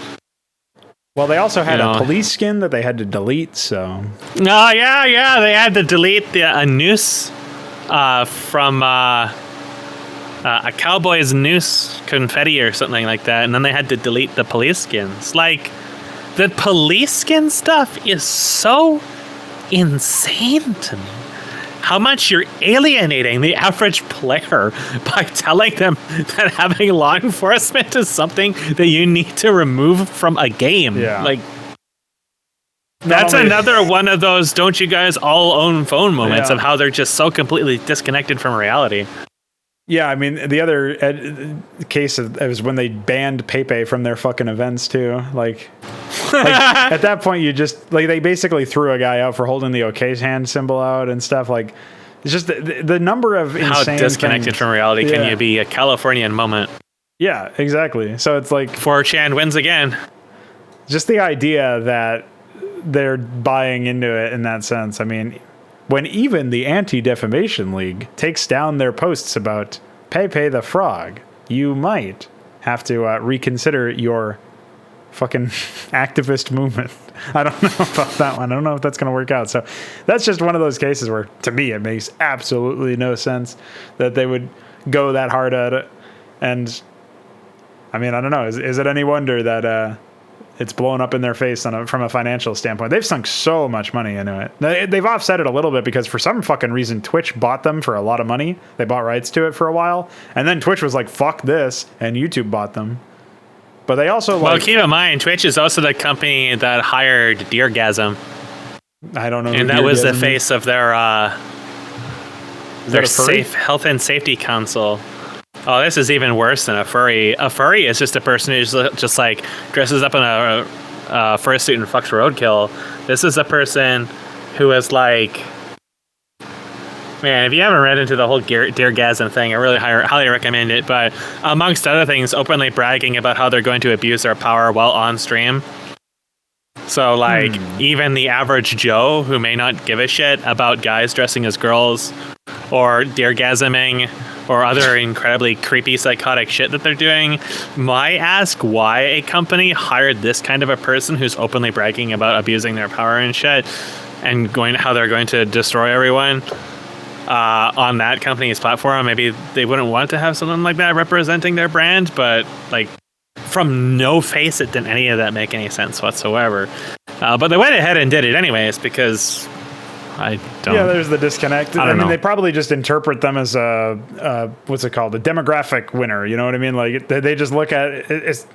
Well, they also had a police skin that they had to delete, so... Oh, yeah, they had to delete a noose from... a cowboy's noose confetti or something like that, and then they had to delete the police skins. Like, the police skin stuff is so insane to me. how much you're alienating the average player by telling them that having law enforcement is something that you need to remove from a game. Yeah. Like, that's another one of those don't you guys all own phone moments of how they're just so completely disconnected from reality. Yeah, I mean, the other case was when they banned Pepe from their fucking events, too. Like at that point, you just, like, they basically threw a guy out for holding the OK hand symbol out and stuff. Like, it's just the number of insane how disconnected things. From reality can you be? A Californian moment. Yeah, exactly. So it's like 4chan wins again. Just the idea that they're buying into it in that sense. I mean, when even the Anti-Defamation League takes down their posts about Pepe the Frog, you might have to reconsider your fucking activist movement. I don't know about that one. I don't know if that's going to work out. So that's just one of those cases where, to me, it makes absolutely no sense that they would go that hard at it. And, I mean, I don't know. Is it any wonder that it's blown up in their face from a financial standpoint? They've sunk so much money into it. They've offset it a little bit because for some fucking reason, Twitch bought them for a lot of money. They bought rights to it for a while. And then Twitch was like, fuck this. And YouTube bought them. But they also well, keep in mind, Twitch is also the company that hired Deargasm. I don't know. And that was the face of their safe health and safety council. Oh, this is even worse than a furry. A furry is just a person who's just like dresses up in a fursuit and fucks roadkill. This is a person who is like, man, if you haven't read into the whole Deargasm thing, I really highly recommend it. But amongst other things, openly bragging about how they're going to abuse their power while on stream. So, like, even the average Joe who may not give a shit about guys dressing as girls or Deargasming or other incredibly creepy, psychotic shit that they're doing, might ask why a company hired this kind of a person who's openly bragging about abusing their power and shit and how they're going to destroy everyone on that company's platform. Maybe they wouldn't want to have someone like that representing their brand, but, like, from no face, it didn't any of that make any sense whatsoever. But they went ahead and did it anyways because I don't. Yeah, there's the disconnect. I mean, they probably just interpret them as what's it called? A demographic winner. You know what I mean? Like they just look at it. It's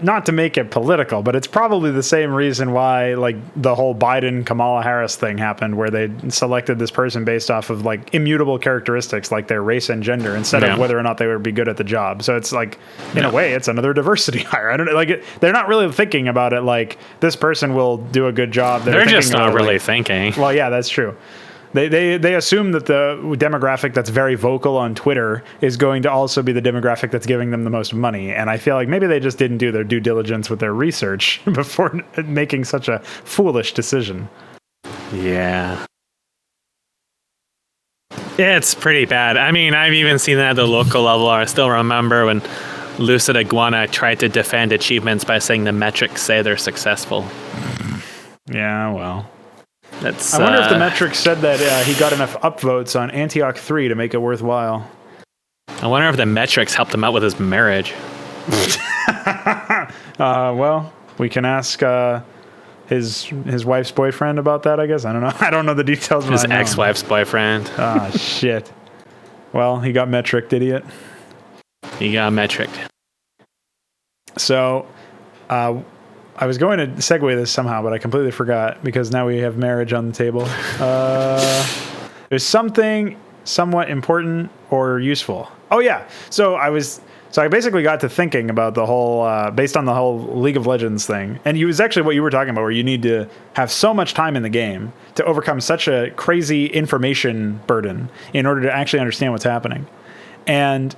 not to make it political, but it's probably the same reason why like the whole Biden Kamala Harris thing happened, where they selected this person based off of like immutable characteristics like their race and gender instead of whether or not they would be good at the job. So it's like in a way, it's another diversity hire. I don't like they're not really thinking about it like this person will do a good job. They're just not really thinking. Well, yeah, that's true. They assume that the demographic that's very vocal on Twitter is going to also be the demographic that's giving them the most money. And I feel like maybe they just didn't do their due diligence with their research before making such a foolish decision. Yeah. It's pretty bad. I mean, I've even seen that at the local level. I still remember when Lucid Iguana tried to defend achievements by saying the metrics say they're successful. Yeah, well. I wonder if the metrics said that he got enough upvotes on Antioch 3 to make it worthwhile. I wonder if the metrics helped him out with his marriage. Well, we can ask his wife's boyfriend about that, I guess. I don't know. I don't know the details. His ex-wife's boyfriend. Ah, shit. Well, he got metriced, idiot. He got metriced. So, I was going to segue this somehow, but I completely forgot because now we have marriage on the table. There's something somewhat important or useful. Oh yeah. So I basically got to thinking about the whole, based on the whole League of Legends thing. And it was actually what you were talking about, where you need to have so much time in the game to overcome such a crazy information burden in order to actually understand what's happening. And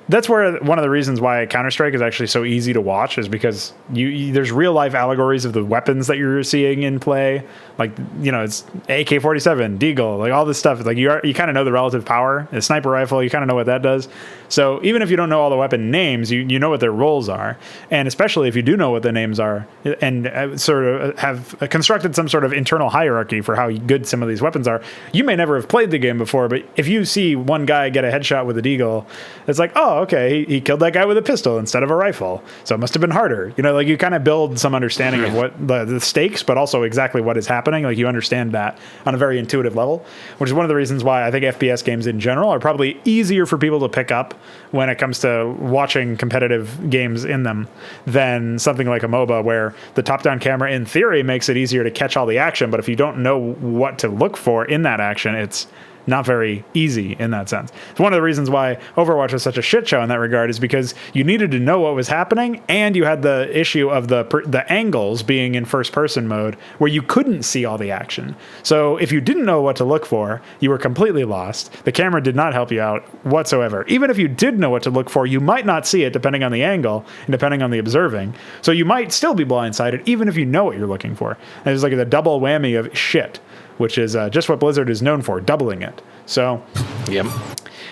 that's where one of the reasons why Counter-Strike is actually so easy to watch is because there's real life allegories of the weapons that you're seeing in play. Like, you know, it's AK-47, Deagle, like all this stuff. Like you kind of know the relative power. A sniper rifle, you kind of know what that does. So even if you don't know all the weapon names, you know what their roles are. And especially if you do know what the names are and sort of have constructed some sort of internal hierarchy for how good some of these weapons are, you may never have played the game before, but if you see one guy get a headshot with a Deagle, it's like, oh, oh, okay, he killed that guy with a pistol instead of a rifle, so it must have been harder. You know, like you kind of build some understanding of what the stakes, but also exactly what is happening. Like you understand that on a very intuitive level, which is one of the reasons why I think FPS games in general are probably easier for people to pick up when it comes to watching competitive games in them than something like a MOBA, where the top-down camera in theory makes it easier to catch all the action, but if you don't know what to look for in that action, it's not very easy in that sense. It's one of the reasons why Overwatch was such a shit show in that regard, is because you needed to know what was happening, and you had the issue of the angles being in first person mode where you couldn't see all the action. So if you didn't know what to look for, you were completely lost. The camera did not help you out whatsoever. Even if you did know what to look for, you might not see it depending on the angle and depending on the observing. So you might still be blindsided even if you know what you're looking for. And it's like the double whammy of shit, which is just what Blizzard is known for, doubling it. So yep.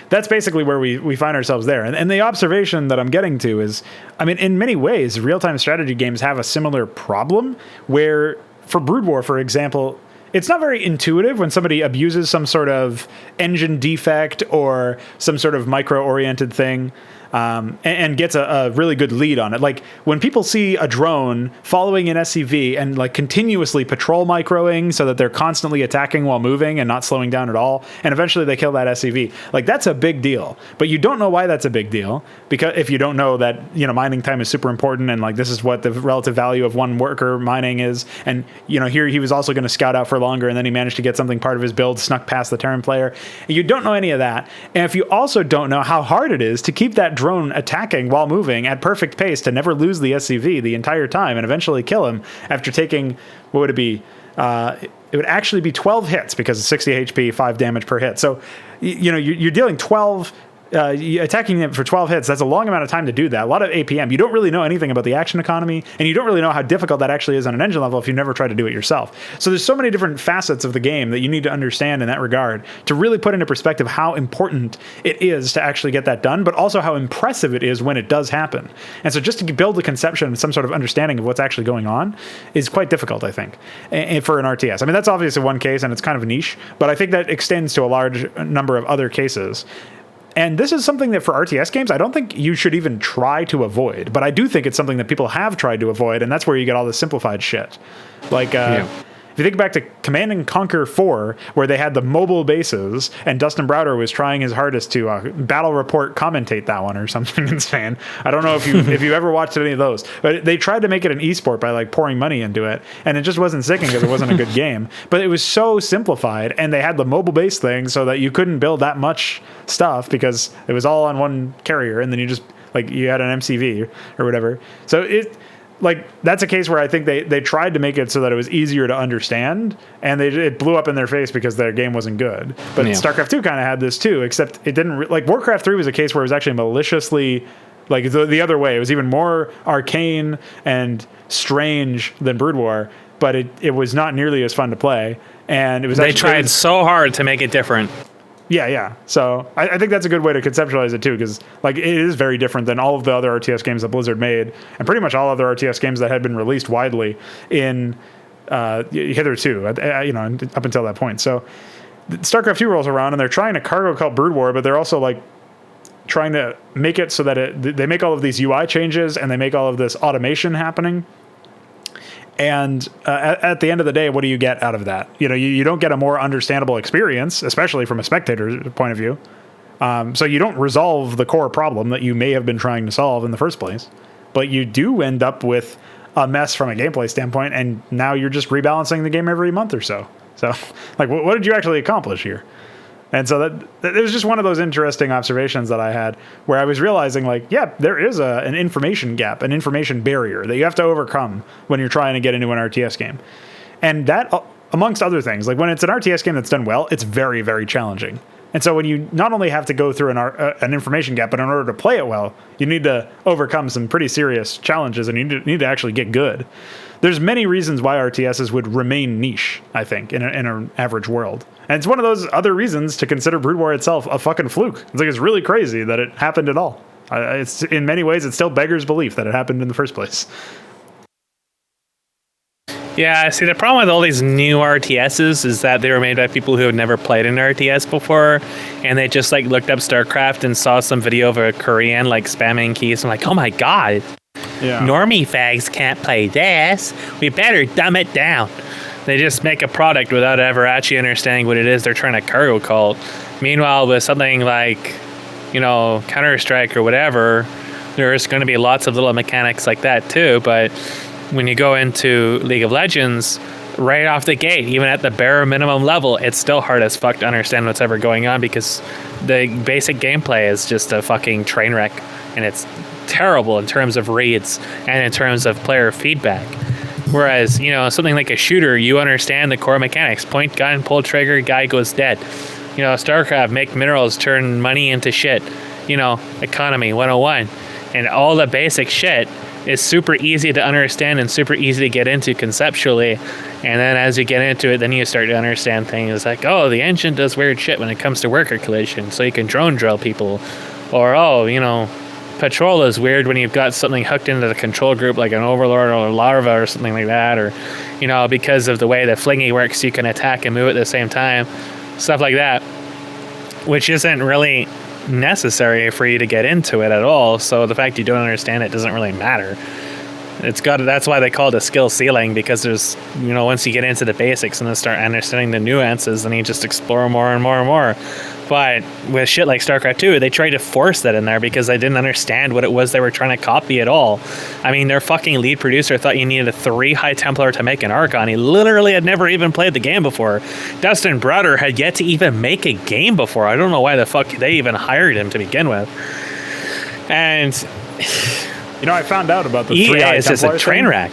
That's basically where we find ourselves there. And the observation that I'm getting to is, I mean, in many ways, real-time strategy games have a similar problem where, for Brood War, for example, it's not very intuitive when somebody abuses some sort of engine defect or some sort of micro-oriented thing. And gets a really good lead on it. Like when people see a drone following an SCV and like continuously patrol microing so that they're constantly attacking while moving and not slowing down at all, and eventually they kill that SCV, like that's a big deal. But you don't know why that's a big deal, because if you don't know that, you know, mining time is super important and like this is what the relative value of one worker mining is, and you know, here he was also going to scout out for longer and then he managed to get something part of his build snuck past the Terran player. You don't know any of that, and if you also don't know how hard it is to keep that drone attacking while moving at perfect pace to never lose the SCV the entire time and eventually kill him after taking, what would it be? It would actually be 12 hits because it's 60 HP, 5 damage per hit. So, you know, you're dealing 12, attacking them for 12 hits. That's a long amount of time to do that. A lot of APM. You don't really know anything about the action economy, and you don't really know how difficult that actually is on an engine level if you never try to do it yourself. So there's so many different facets of the game that you need to understand in that regard to really put into perspective how important it is to actually get that done, but also how impressive it is when it does happen. And so just to build a conception and some sort of understanding of what's actually going on is quite difficult, I think, and for an RTS. I mean, that's obviously one case, and it's kind of niche, but I think that extends to a large number of other cases. And this is something that for RTS games, I don't think you should even try to avoid. But I do think it's something that people have tried to avoid, and that's where you get all the simplified shit. Like, if you think back to Command and Conquer 4, where they had the mobile bases, and Dustin Browder was trying his hardest to battle report commentate that one or something insane. I don't know if you ever watched any of those, but they tried to make it an esport by like pouring money into it, and it just wasn't sticking because it wasn't a good game. But it was so simplified, and they had the mobile base thing so that you couldn't build that much stuff because it was all on one carrier, and then you just like you had an MCV or whatever. So like that's a case where I think they tried to make it so that it was easier to understand, and it blew up in their face because their game wasn't good. But StarCraft 2 kind of had this too, except it didn't. Like Warcraft 3 was a case where it was actually maliciously, like the other way. It was even more arcane and strange than Brood War, but it was not nearly as fun to play. And it was they tried so hard to make it different. Yeah. So I think that's a good way to conceptualize it too, because like it is very different than all of the other RTS games that Blizzard made, and pretty much all other RTS games that had been released widely in hitherto, you know, up until that point. So StarCraft 2 rolls around, and they're trying a cargo called Brood War, but they're also like trying to make it so that they make all of these UI changes and they make all of this automation happening. And at the end of the day, what do you get out of that? You know, you don't get a more understandable experience, especially from a spectator's point of view. So you don't resolve the core problem that you may have been trying to solve in the first place. But you do end up with a mess from a gameplay standpoint, and now you're just rebalancing the game every month or so. So, like, what did you actually accomplish here? And so that it was just one of those interesting observations that I had where I was realizing, like, yeah, there is an information gap, an information barrier that you have to overcome when you're trying to get into an RTS game. And that, amongst other things, like when it's an RTS game that's done well, it's very, very challenging. And so when you not only have to go through an information gap, but in order to play it well, you need to overcome some pretty serious challenges, and you need to actually get good. There's many reasons why RTSs would remain niche, I think, in an average world. And it's one of those other reasons to consider Brood War itself a fucking fluke. It's like, it's really crazy that it happened at all. It's in many ways, it still beggars belief that it happened in the first place. Yeah, see, the problem with all these new RTSs is that they were made by people who have never played an RTS before, and they just like looked up StarCraft and saw some video of a Korean like spamming keys. I'm like, oh my god, normie fags can't play this. We better dumb it down. They just make a product without ever actually understanding what it is they're trying to cargo cult. Meanwhile, with something like, you know, Counter-Strike or whatever, there's going to be lots of little mechanics like that too, but when you go into League of Legends, right off the gate, even at the bare minimum level, it's still hard as fuck to understand what's ever going on because the basic gameplay is just a fucking train wreck, and it's terrible in terms of reads and in terms of player feedback. Whereas, you know, something like a shooter, you understand the core mechanics. Point gun, pull trigger, guy goes dead. You know, StarCraft, make minerals, turn money into shit. You know, economy 101. And all the basic shit is super easy to understand and super easy to get into conceptually. And then as you get into it, then you start to understand things like, oh, the engine does weird shit when it comes to worker collision, so you can drone drill people. Or, oh, you know, patrol is weird when you've got something hooked into the control group like an overlord or a larva or something like that. Or, you know, because of the way the flingy works, you can attack and move at the same time. Stuff like that, which isn't really necessary for you to get into it at all. So the fact you don't understand it doesn't really matter. That's why they call it a skill ceiling, because there's, you know, once you get into the basics and then start understanding the nuances, then you just explore more and more and more. But with shit like StarCraft 2, they tried to force that in there because they didn't understand what it was they were trying to copy at all. I mean, their fucking lead producer thought you needed a 3 High Templar to make an Archon. He literally had never even played the game before. Dustin Brudder had yet to even make a game before. I don't know why the fuck they even hired him to begin with. And you know, I found out about the 3 High Templar. It's just a train wreck.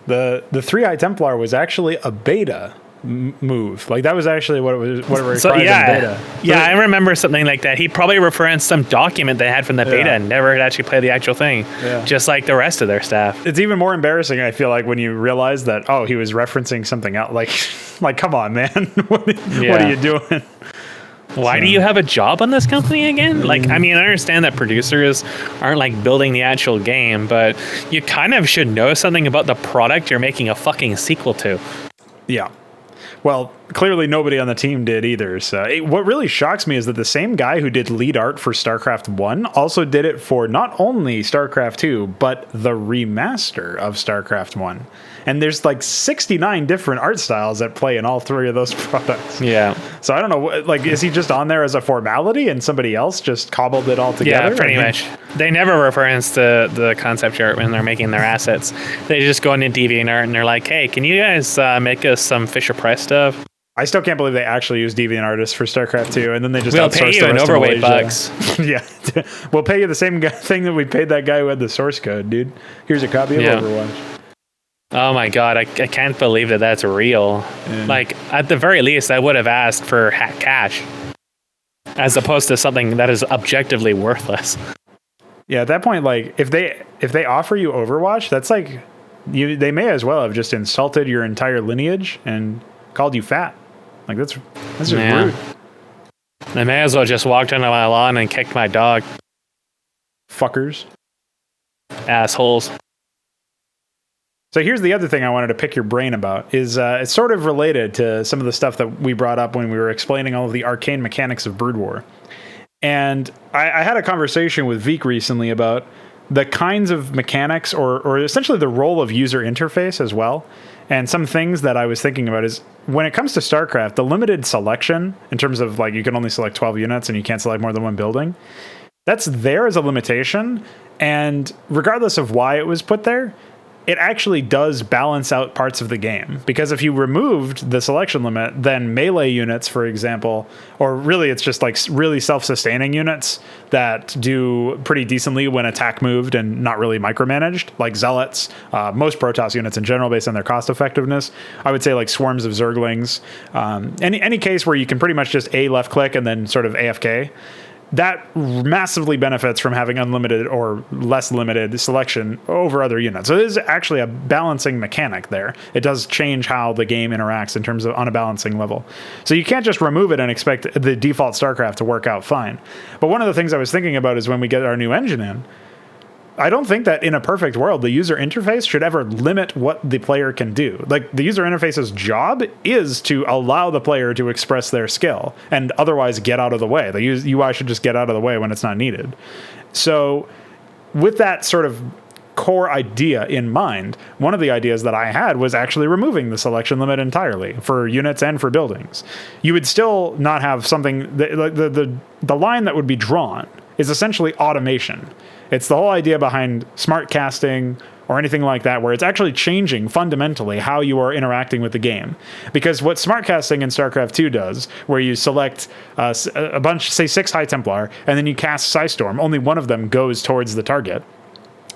The 3 High Templar was actually a beta move. Like, that was actually what it required in beta. Yeah, I remember something like that. He probably referenced some document they had from the beta and never had actually played the actual thing. Yeah. Just like the rest of their staff. It's even more embarrassing, I feel like, when you realize that, oh, he was referencing something else. Like come on, man. What are you doing? Why do you have a job on this company again? Like, I mean, I understand that producers aren't like building the actual game, but you kind of should know something about the product you're making a fucking sequel to. Yeah. Well, clearly nobody on the team did either. So what really shocks me is that the same guy who did lead art for StarCraft 1 also did it for not only StarCraft 2, but the remaster of StarCraft 1. And there's like 69 different art styles that play in all 3 of those products. Yeah. So I don't know, like, is he just on there as a formality and somebody else just cobbled it all together? Yeah, pretty much. They never reference the concept art when they're making their assets. They just go into DeviantArt and they're like, hey, can you guys make us some Fisher-Price stuff? I still can't believe they actually use DeviantArt for StarCraft 2, and then they just outsourced the rest. We'll pay you an overweight bucks. Yeah. We'll pay you the same thing that we paid that guy who had the source code, dude. Here's a copy of Overwatch. Oh my god, I can't believe that that's real. Yeah. Like, at the very least, I would have asked for cash, as opposed to something that is objectively worthless. Yeah, at that point, like, if they offer you Overwatch, that's like, they may as well have just insulted your entire lineage and called you fat. Like, that's just rude. They may as well just walked onto my lawn and kicked my dog. Fuckers. Assholes. So here's the other thing I wanted to pick your brain about, is it's sort of related to some of the stuff that we brought up when we were explaining all of the arcane mechanics of Brood War. And I had a conversation with Veek recently about the kinds of mechanics or essentially the role of user interface as well. And some things that I was thinking about is when it comes to StarCraft, the limited selection in terms of, like, you can only select 12 units and you can't select more than one building. That's there as a limitation. And regardless of why it was put there, it actually does balance out parts of the game. Because if you removed the selection limit, then melee units, for example, or really it's just like really self-sustaining units that do pretty decently when attack moved and not really micromanaged, like Zealots, most Protoss units in general based on their cost effectiveness. I would say like swarms of Zerglings. Any case where you can pretty much just A left click and then sort of AFK. That massively benefits from having unlimited or less limited selection over other units. So it is actually a balancing mechanic there. It does change how the game interacts in terms of on a balancing level. So you can't just remove it and expect the default StarCraft to work out fine. But one of the things I was thinking about is when we get our new engine in, I don't think that in a perfect world, the user interface should ever limit what the player can do. Like, the user interface's job is to allow the player to express their skill and otherwise get out of the way. The UI should just get out of the way when it's not needed. So with that sort of core idea in mind, one of the ideas that I had was actually removing the selection limit entirely for units and for buildings. You would still not have something that, like the line that would be drawn is essentially automation. It's the whole idea behind smart casting or anything like that, where it's actually changing fundamentally how you are interacting with the game. Because what smart casting in StarCraft 2 does, where you select a bunch, say 6 High Templar, and then you cast Psystorm, only one of them goes towards the target.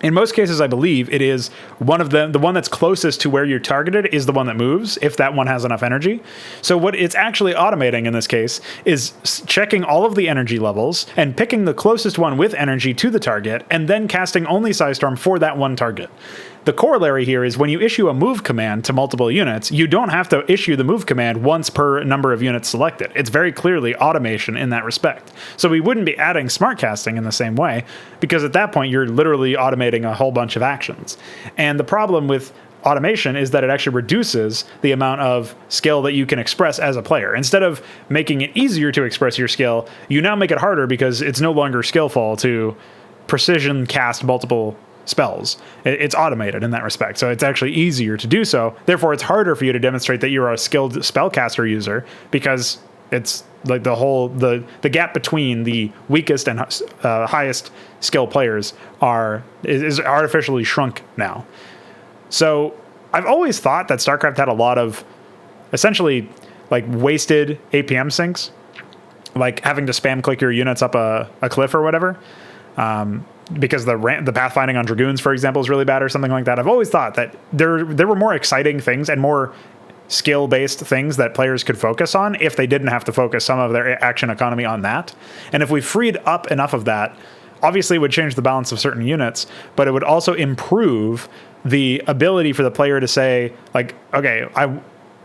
In most cases, I believe it is one of them, the one that's closest to where you're targeted is the one that moves, if that one has enough energy. So what it's actually automating in this case is checking all of the energy levels and picking the closest one with energy to the target, and then casting only Psystorm for that one target. The corollary here is when you issue a move command to multiple units, you don't have to issue the move command once per number of units selected. It's very clearly automation in that respect. So we wouldn't be adding smart casting in the same way, because at that point you're literally automating a whole bunch of actions. And the problem with automation is that it actually reduces the amount of skill that you can express as a player. Instead of making it easier to express your skill, you now make it harder because it's no longer skillful to precision cast multiple spells. It's automated in that respect, so it's actually easier to do so. Therefore, it's harder for you to demonstrate that you're a skilled spellcaster user, because it's like the gap between the weakest and highest skill players is artificially shrunk now. So I've always thought that StarCraft had a lot of essentially like wasted APM sinks, like having to spam click your units up a cliff or whatever. Because the pathfinding on Dragoons, for example, is really bad or something like that. I've always thought that there were more exciting things and more skill-based things that players could focus on if they didn't have to focus some of their action economy on that. And if we freed up enough of that, obviously it would change the balance of certain units, but it would also improve the ability for the player to say, like, okay,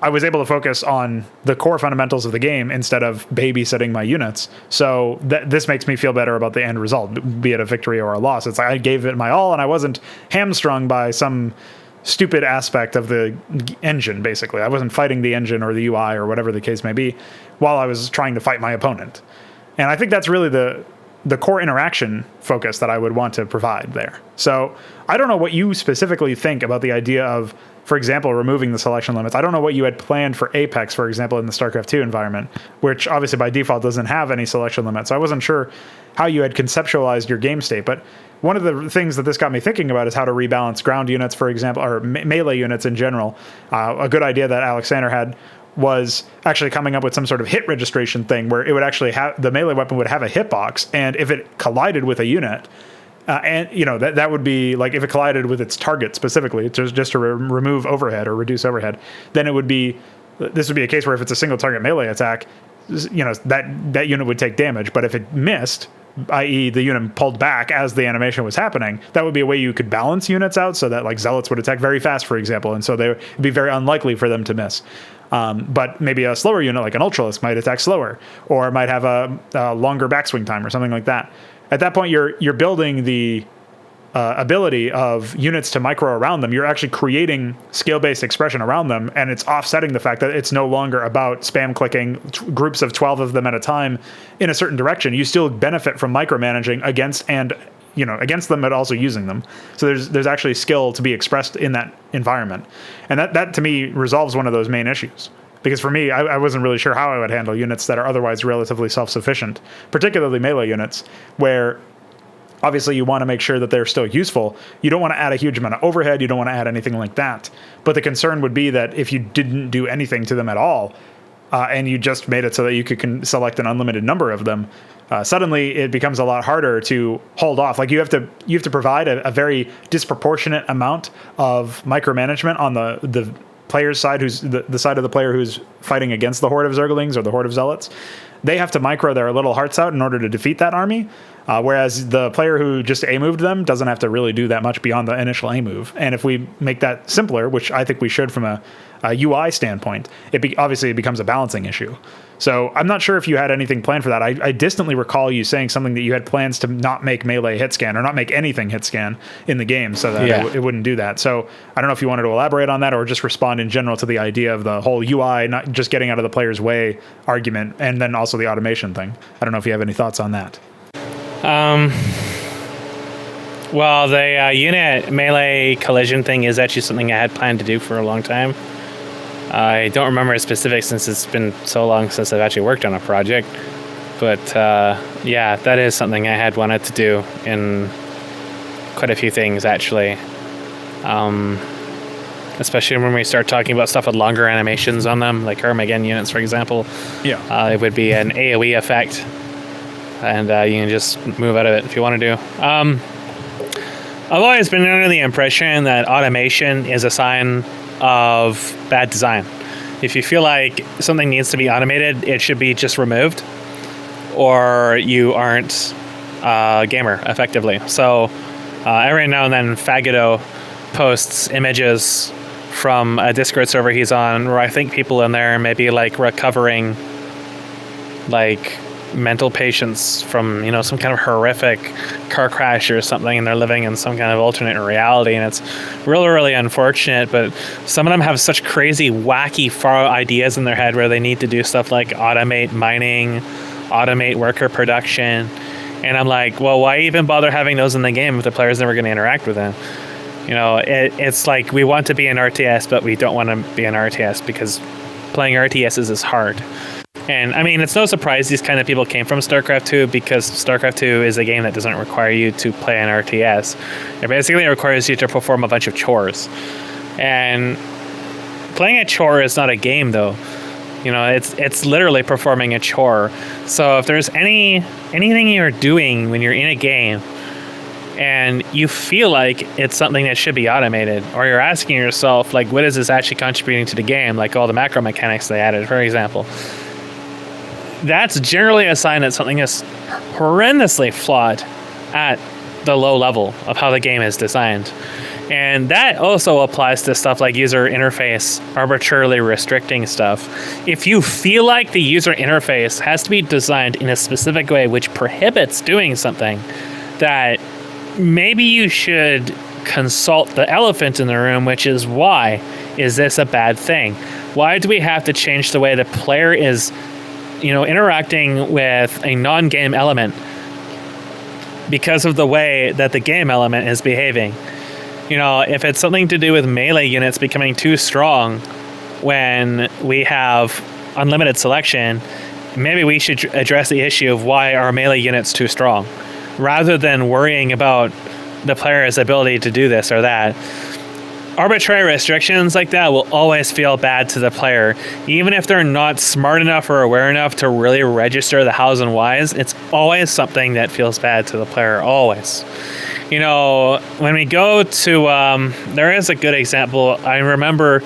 I was able to focus on the core fundamentals of the game instead of babysitting my units. So this makes me feel better about the end result, be it a victory or a loss. It's like I gave it my all and I wasn't hamstrung by some stupid aspect of the engine, basically. I wasn't fighting the engine or the UI or whatever the case may be while I was trying to fight my opponent. And I think that's really the core interaction focus that I would want to provide there. So I don't know what you specifically think about the idea of, for example, removing the selection limits. I don't know what you had planned for Apex, for example, in the StarCraft 2 environment, which obviously by default doesn't have any selection limits. So I wasn't sure how you had conceptualized your game state. But one of the things that this got me thinking about is how to rebalance ground units, for example, or melee units in general. A good idea that Alexander had was actually coming up with some sort of hit registration thing where it would actually have, the melee weapon would have a hitbox, and if it collided with a unit, and you know that would be like if it collided with its target specifically, just to remove overhead or reduce overhead, then it would be, this would be a case where if it's a single target melee attack, you know, that unit would take damage. But if it missed, i.e. the unit pulled back as the animation was happening, that would be a way you could balance units out so that like zealots would attack very fast, for example, and so they would be very unlikely for them to miss. But maybe a slower unit like an Ultralisk might attack slower, or might have a longer backswing time or something like that. At that point, you're building the ability of units to micro around them. You're actually creating scale-based expression around them, and it's offsetting the fact that it's no longer about spam clicking groups of 12 of them at a time in a certain direction. You still benefit from micromanaging against them, but also using them. So there's actually skill to be expressed in that environment, and that to me resolves one of those main issues. Because for me, I wasn't really sure how I would handle units that are otherwise relatively self-sufficient, particularly melee units, where obviously you want to make sure that they're still useful. You don't want to add a huge amount of overhead. You don't want to add anything like that. But the concern would be that if you didn't do anything to them at all, and you just made it so that you could select an unlimited number of them, suddenly it becomes a lot harder to hold off. Like you have to provide a very disproportionate amount of micromanagement on the player's side, who's the side of the player who's fighting against the horde of Zerglings or the horde of Zealots. They have to micro their little hearts out in order to defeat that army. Whereas the player who just A-moved them doesn't have to really do that much beyond the initial A-move. And if we make that simpler, which I think we should from a UI standpoint, obviously it becomes a balancing issue. So I'm not sure if you had anything planned for that. I distantly recall you saying something that you had plans to not make melee hit scan or not make anything hit scan in the game so that it wouldn't do that. So I don't know if you wanted to elaborate on that or just respond in general to the idea of the whole UI not just getting out of the player's way argument, and then also the automation thing. I don't know if you have any thoughts on that. Well, the unit melee collision thing is actually something I had planned to do for a long time. I don't remember specifics since it's been so long since I've actually worked on a project. But yeah, that is something I had wanted to do in quite a few things, actually. Especially when we start talking about stuff with longer animations on them, like Armageddon units, for example. Yeah. It would be an AoE effect, and you can just move out of it if you want to do. I've always been under the impression that automation is a sign of bad design. If you feel like something needs to be automated, it should be just removed, or you aren't a gamer, effectively. So every now and then, Fagodo posts images from a Discord server he's on, where I think people in there may be like recovering like mental patients from, you know, some kind of horrific car crash or something, and they're living in some kind of alternate reality, and it's really, really unfortunate. But some of them have such crazy, wacky, far ideas in their head where they need to do stuff like automate mining, automate worker production, and I'm like, well, why even bother having those in the game if the player's never going to interact with them? You know, it's like we want to be an RTS, but we don't want to be an RTS because playing RTSs is hard. And I mean, it's no surprise these kind of people came from StarCraft 2, because StarCraft 2 is a game that doesn't require you to play an RTS. It basically requires you to perform a bunch of chores. And playing a chore is not a game, though. You know, it's literally performing a chore. So if there's anything you're doing when you're in a game and you feel like it's something that should be automated, or you're asking yourself, like, what is this actually contributing to the game? Like all the macro mechanics they added, for example. That's generally a sign that something is horrendously flawed at the low level of how the game is designed. And that also applies to stuff like user interface arbitrarily restricting stuff. If you feel like the user interface has to be designed in a specific way which prohibits doing something, that maybe you should consult the elephant in the room, which is, why is this a bad thing? Why do we have to change the way the player is, you know, interacting with a non-game element because of the way that the game element is behaving? You know, if it's something to do with melee units becoming too strong when we have unlimited selection, maybe we should address the issue of why are melee units too strong, rather than worrying about the player's ability to do this or that. Arbitrary restrictions like that will always feel bad to the player. Even if they're not smart enough or aware enough to really register the hows and whys, it's always something that feels bad to the player, always. You know, when we go to, there is a good example. I remember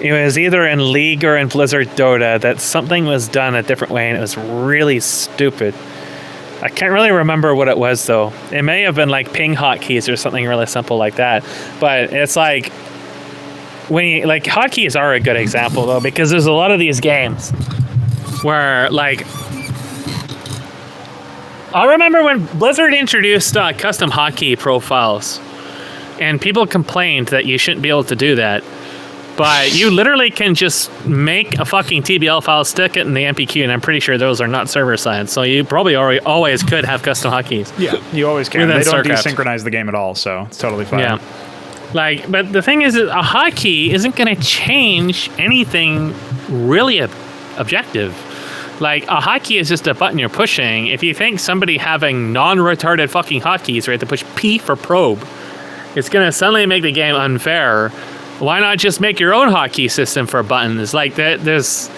it was either in League or in Blizzard Dota that something was done a different way, and it was really stupid. I can't really remember what it was, though. It may have been like ping hotkeys or something really simple like that. But it's like, when you, like, hotkeys are a good example, though, because there's a lot of these games where, like, I remember when Blizzard introduced custom hotkey profiles, and people complained that you shouldn't be able to do that. But you literally can just make a fucking TBL file, stick it in the MPQ, and I'm pretty sure those are not server-side. So you probably always could have custom hotkeys. Yeah, you always can. They don't desynchronize the game at all, so it's totally fine. Yeah. Like, but the thing is, a hotkey isn't going to change anything really objective. Like, a hotkey is just a button you're pushing. If you think somebody having non-retarded fucking hotkeys, right, to push P for probe, it's going to suddenly make the game unfair. Why not just make your own hotkey system for buttons? Like, there's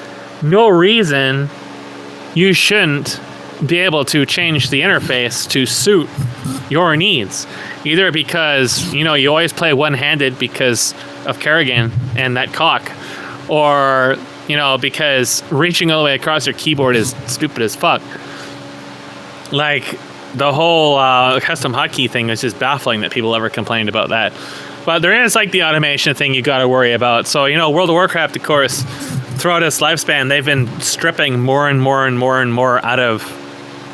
no reason you shouldn't be able to change the interface to suit your needs. Either because, you know, you always play one-handed because of Kerrigan and that cock, or, you know, because reaching all the way across your keyboard is stupid as fuck. Like, the whole custom hotkey thing was just baffling that people ever complained about that. But there is like the automation thing you got to worry about. So, World of Warcraft, of course, throughout its lifespan, they've been stripping more and more and more and more out of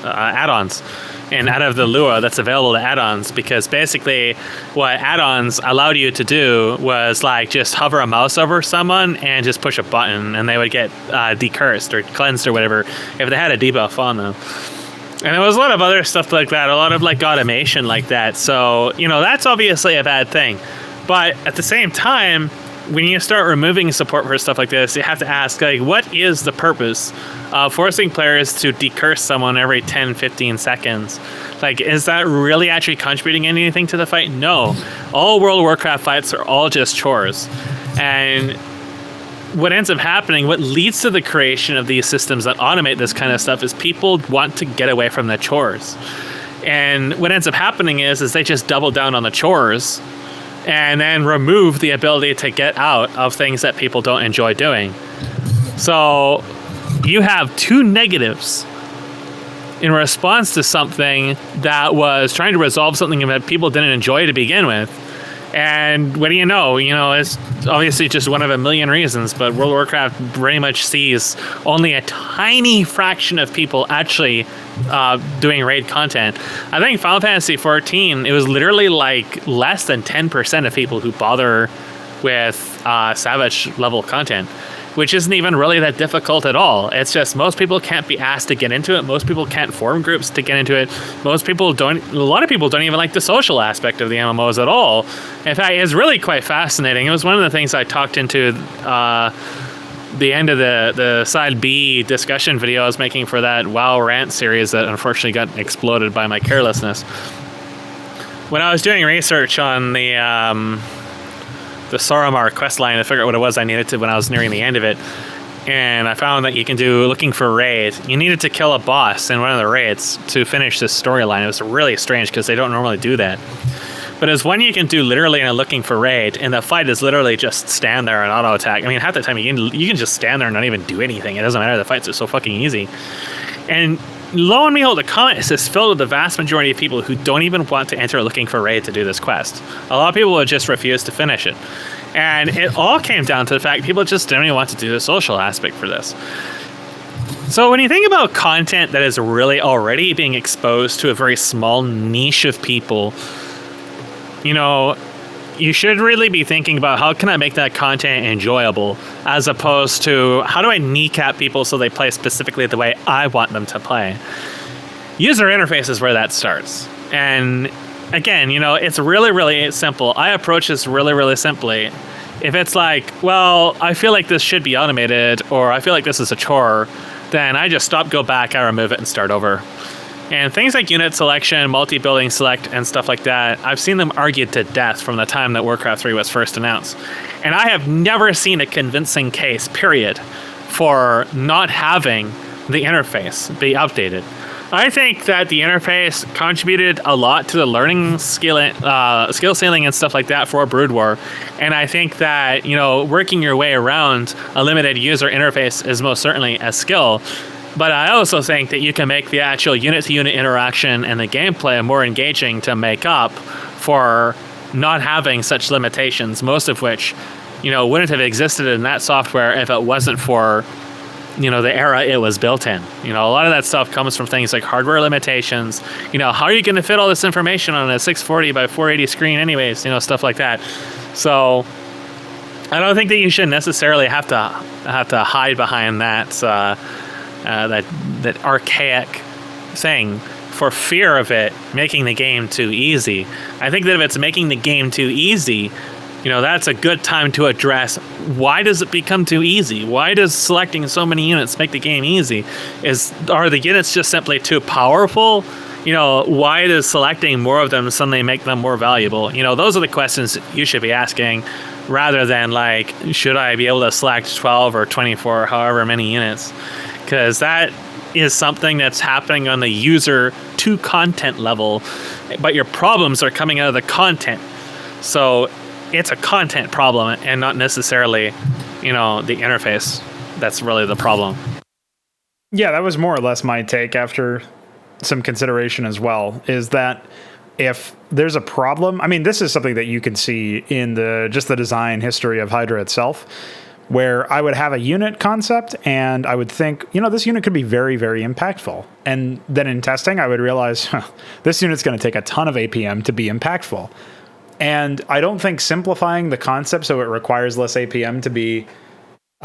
add-ons and out of the Lua that's available to add-ons, because basically what add-ons allowed you to do was like just hover a mouse over someone and just push a button and they would get decursed or cleansed or whatever if they had a debuff on them. And there was a lot of other stuff like that, a lot of like automation like that. So, that's obviously a bad thing. But at the same time, when you start removing support for stuff like this, you have to ask, like, what is the purpose of forcing players to decurse someone every 10, 15 seconds? Like, is that really actually contributing anything to the fight? No. All World of Warcraft fights are all just chores. And what ends up happening, what leads to the creation of these systems that automate this kind of stuff, is people want to get away from the chores. And what ends up happening is they just double down on the chores and then remove the ability to get out of things that people don't enjoy doing. So you have two negatives in response to something that was trying to resolve something that people didn't enjoy to begin with. And what do you know? It's obviously just one of a million reasons, but World of Warcraft very much sees only a tiny fraction of people actually doing raid content. I think Final Fantasy XIV, it was literally like less than 10% of people who bother with Savage level content, which isn't even really that difficult at all. It's just most people can't be asked to get into it. Most people can't form groups to get into it. A lot of people don't even like the social aspect of the MMOs at all. In fact, it's really quite fascinating. It was one of the things I talked into the end of the side B discussion video I was making for that WoW rant series that unfortunately got exploded by my carelessness. When I was doing research on the Soromar questline to figure out what it was I needed to when I was nearing the end of it, and I found that you can do looking for raid. You needed to kill a boss in one of the raids to finish this storyline. It was really strange because they don't normally do that. But there's one you can do literally in a looking for raid, and the fight is literally just stand there and auto attack. I mean, half the time you can just stand there and not even do anything. It doesn't matter. The fights are so fucking easy. And lo and behold, the comment is filled with the vast majority of people who don't even want to enter looking for raid to do this quest. A lot of people would just refuse to finish it. And it all came down to the fact people just don't even want to do the social aspect for this. So when you think about content that is really already being exposed to a very small niche of people, you should really be thinking about how can I make that content enjoyable, as opposed to how do I kneecap people so they play specifically the way I want them to play. User interface is where that starts. And again, it's really, really simple. I approach this really, really simply. If it's like, well, I feel like this should be automated, or I feel like this is a chore, then I just stop, go back, I remove it, and start over. And things like unit selection, multi-building select, and stuff like that, I've seen them argued to death from the time that Warcraft 3 was first announced. And I have never seen a convincing case, period, for not having the interface be updated. I think that the interface contributed a lot to the learning skill ceiling and stuff like that for Brood War. And I think that, working your way around a limited user interface is most certainly a skill. But I also think that you can make the actual unit-to-unit interaction and the gameplay more engaging to make up for not having such limitations, most of which, wouldn't have existed in that software if it wasn't for, the era it was built in. A lot of that stuff comes from things like hardware limitations. How are you going to fit all this information on a 640 by 480 screen anyways, stuff like that. So I don't think that you should necessarily have to hide behind that archaic thing for fear of it making the game too easy. I think that if it's making the game too easy, that's a good time to address why does it become too easy? Why does selecting so many units make the game easy? Are the units just simply too powerful? Why does selecting more of them suddenly make them more valuable? Those are the questions you should be asking, rather than like, should I be able to select 12 or 24 or however many units? Because that is something that's happening on the user to content level, but your problems are coming out of the content. So it's a content problem and not necessarily, the interface that's really the problem. Yeah, that was more or less my take after some consideration as well is that if there's a problem, I mean, this is something that you can see in the design history of Hydra itself, where I would have a unit concept and I would think, this unit could be very, very impactful. And then in testing, I would realize, this unit's going to take a ton of APM to be impactful. And I don't think simplifying the concept so it requires less APM to be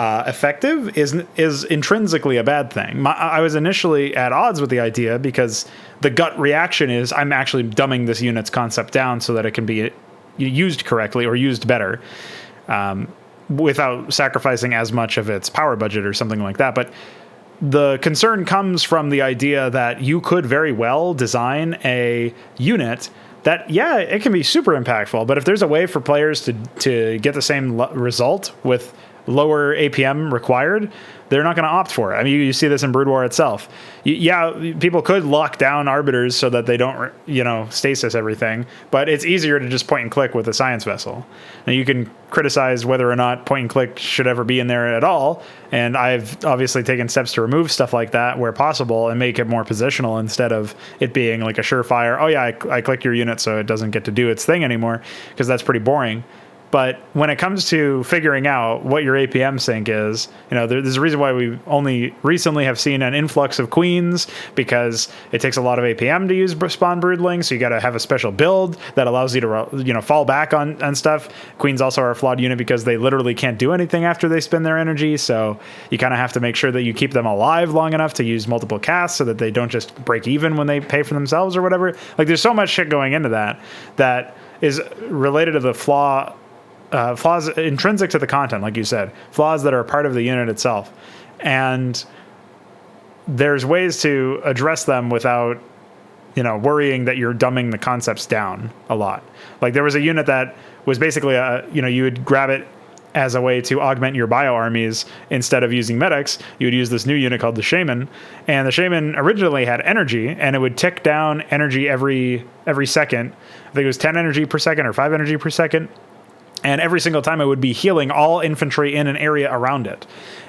effective is intrinsically a bad thing. I was initially at odds with the idea because the gut reaction is I'm actually dumbing this unit's concept down so that it can be used correctly or used better without sacrificing as much of its power budget or something like that. But the concern comes from the idea that you could very well design a unit that, it can be super impactful, but if there's a way for players to get the same result with lower APM required, they're not going to opt for it. I mean, you see this in Brood War itself. People could lock down arbiters so that they don't, stasis everything, but it's easier to just point and click with a science vessel. Now, you can criticize whether or not point and click should ever be in there at all, and I've obviously taken steps to remove stuff like that where possible and make it more positional instead of it being like a surefire, I clicked your unit so it doesn't get to do its thing anymore, because that's pretty boring. But when it comes to figuring out what your APM sink is, there's a reason why we only recently have seen an influx of queens, because it takes a lot of APM to use spawn broodling. So you got to have a special build that allows you to, fall back on stuff. Queens also are a flawed unit because they literally can't do anything after they spend their energy. So you kind of have to make sure that you keep them alive long enough to use multiple casts so that they don't just break even when they pay for themselves or whatever. Like, there's so much shit going into that is related to the flaws intrinsic to the content, like you said, flaws that are a part of the unit itself. And there's ways to address them without, worrying that you're dumbing the concepts down a lot. Like, there was a unit that was basically you would grab it as a way to augment your bio armies. Instead of using medics, you would use this new unit called the Shaman. And the Shaman originally had energy, and it would tick down energy every second. I think it was 10 energy per second or 5 energy per second. And every single time it would be healing all infantry in an area around it.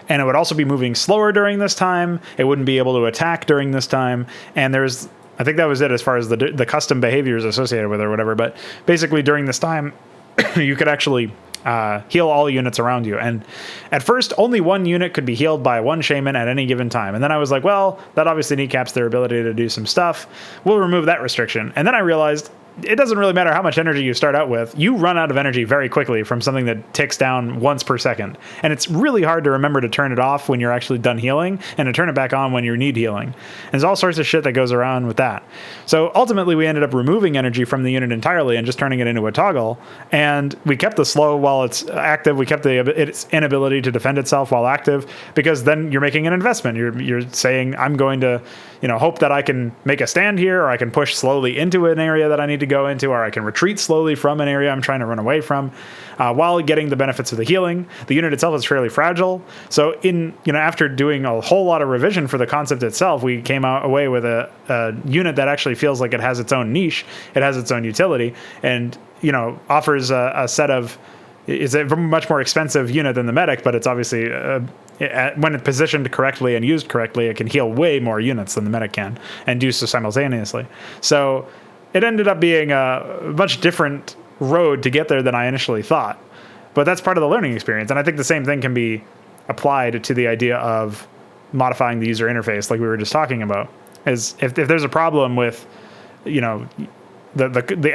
And it would also be moving slower during this time. It wouldn't be able to attack during this time. And I think that was it as far as the custom behaviors associated with it or whatever. But basically during this time, you could actually heal all units around you. And at first, only one unit could be healed by one shaman at any given time. And then I was like, well, that obviously kneecaps their ability to do some stuff. We'll remove that restriction. And then I realized it doesn't really matter how much energy you start out with. You run out of energy very quickly from something that ticks down once per second. And it's really hard to remember to turn it off when you're actually done healing and to turn it back on when you need healing. And there's all sorts of shit that goes around with that. So ultimately, we ended up removing energy from the unit entirely and just turning it into a toggle. And we kept the slow while it's active. We kept its inability to defend itself while active, because then you're making an investment. You're saying, I'm going to hope that I can make a stand here, or I can push slowly into an area that I need to go into, or I can retreat slowly from an area I'm trying to run away from, while getting the benefits of the healing. The unit itself is fairly fragile. So after doing a whole lot of revision for the concept itself, we came away with a unit that actually feels like it has its own niche, it has its own utility, and offers a set of, is a much more expensive unit than the medic, but it's obviously when it's positioned correctly and used correctly, it can heal way more units than the medic can, and do so simultaneously. So it ended up being a much different road to get there than I initially thought. But that's part of the learning experience. And I think the same thing can be applied to the idea of modifying the user interface, like we were just talking about. Is if there's a problem with, the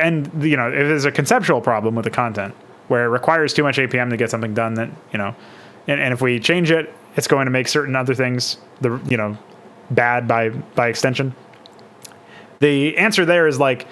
end, if there's a conceptual problem with the content where it requires too much APM to get something done, that, and if we change it, it's going to make certain other things, bad by extension. The answer there is, like,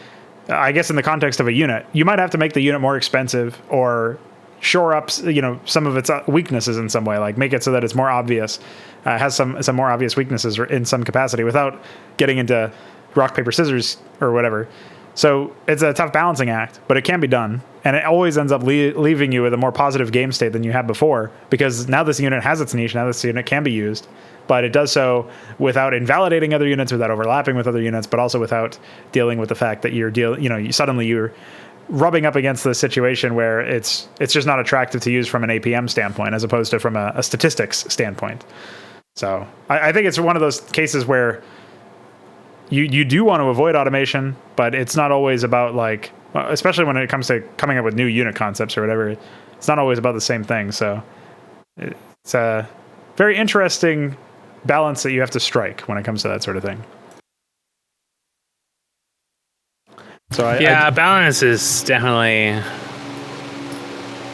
I guess in the context of a unit, you might have to make the unit more expensive or shore up, some of its weaknesses in some way, like make it so that it's more obvious, has some more obvious weaknesses in some capacity without getting into rock, paper, scissors or whatever. So it's a tough balancing act, but it can be done. And it always ends up leaving you with a more positive game state than you had before, because now this unit has its niche, now this unit can be used. But it does so without invalidating other units, without overlapping with other units, but also without dealing with the fact that you're rubbing up against the situation where it's just not attractive to use from an APM standpoint, as opposed to from a statistics standpoint. So I think it's one of those cases where you do want to avoid automation, but it's not always about like, especially when it comes to coming up with new unit concepts or whatever, it's not always about the same thing. So it's a very interesting balance that you have to strike when it comes to that sort of thing. So balance is definitely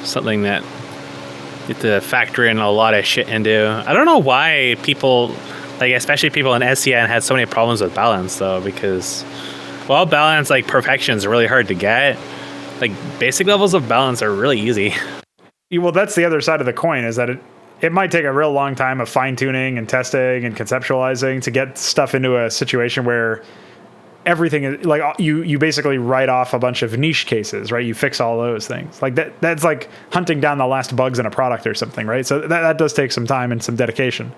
something that you have to factor in a lot of shit into. I don't know why people, like especially people in SCN, had so many problems with balance though, because balance, like perfection, is really hard to get. Like basic levels of balance are really easy. Well, that's the other side of the coin, is that it might take a real long time of fine tuning and testing and conceptualizing to get stuff into a situation where everything is like, you basically write off a bunch of niche cases, right? You fix all those things. Like that's like hunting down the last bugs in a product or something, right? So that does take some time and some dedication.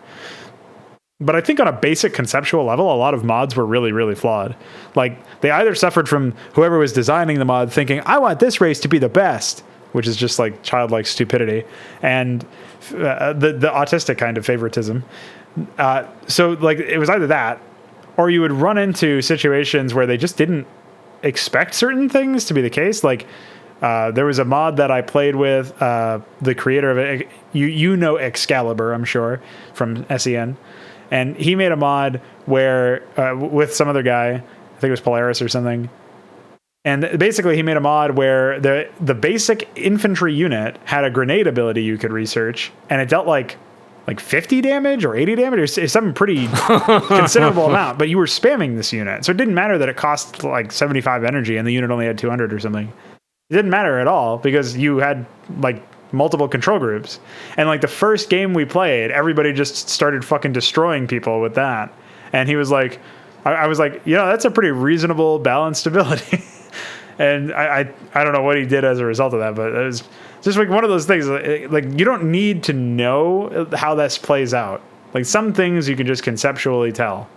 But I think on a basic conceptual level, a lot of mods were really, really flawed. Like they either suffered from whoever was designing the mod thinking, I want this race to be the best, which is just like childlike stupidity and the autistic kind of favoritism. So like it was either that, or you would run into situations where they just didn't expect certain things to be the case. Like there was a mod that I played with the creator of it. You know Excalibur, I'm sure, from SEN. And he made a mod where, with some other guy, I think it was Polaris or something. And basically he made a mod where the basic infantry unit had a grenade ability you could research, and it dealt like 50 damage or 80 damage or something pretty considerable amount, but you were spamming this unit. So it didn't matter that it cost like 75 energy and the unit only had 200 or something. It didn't matter at all because you had like multiple control groups. And like the first game we played, everybody just started fucking destroying people with that. And he was like, I was like, that's a pretty reasonable balanced ability. And I don't know what he did as a result of that, but it was just like one of those things. Like you don't need to know how this plays out. Like some things you can just conceptually tell.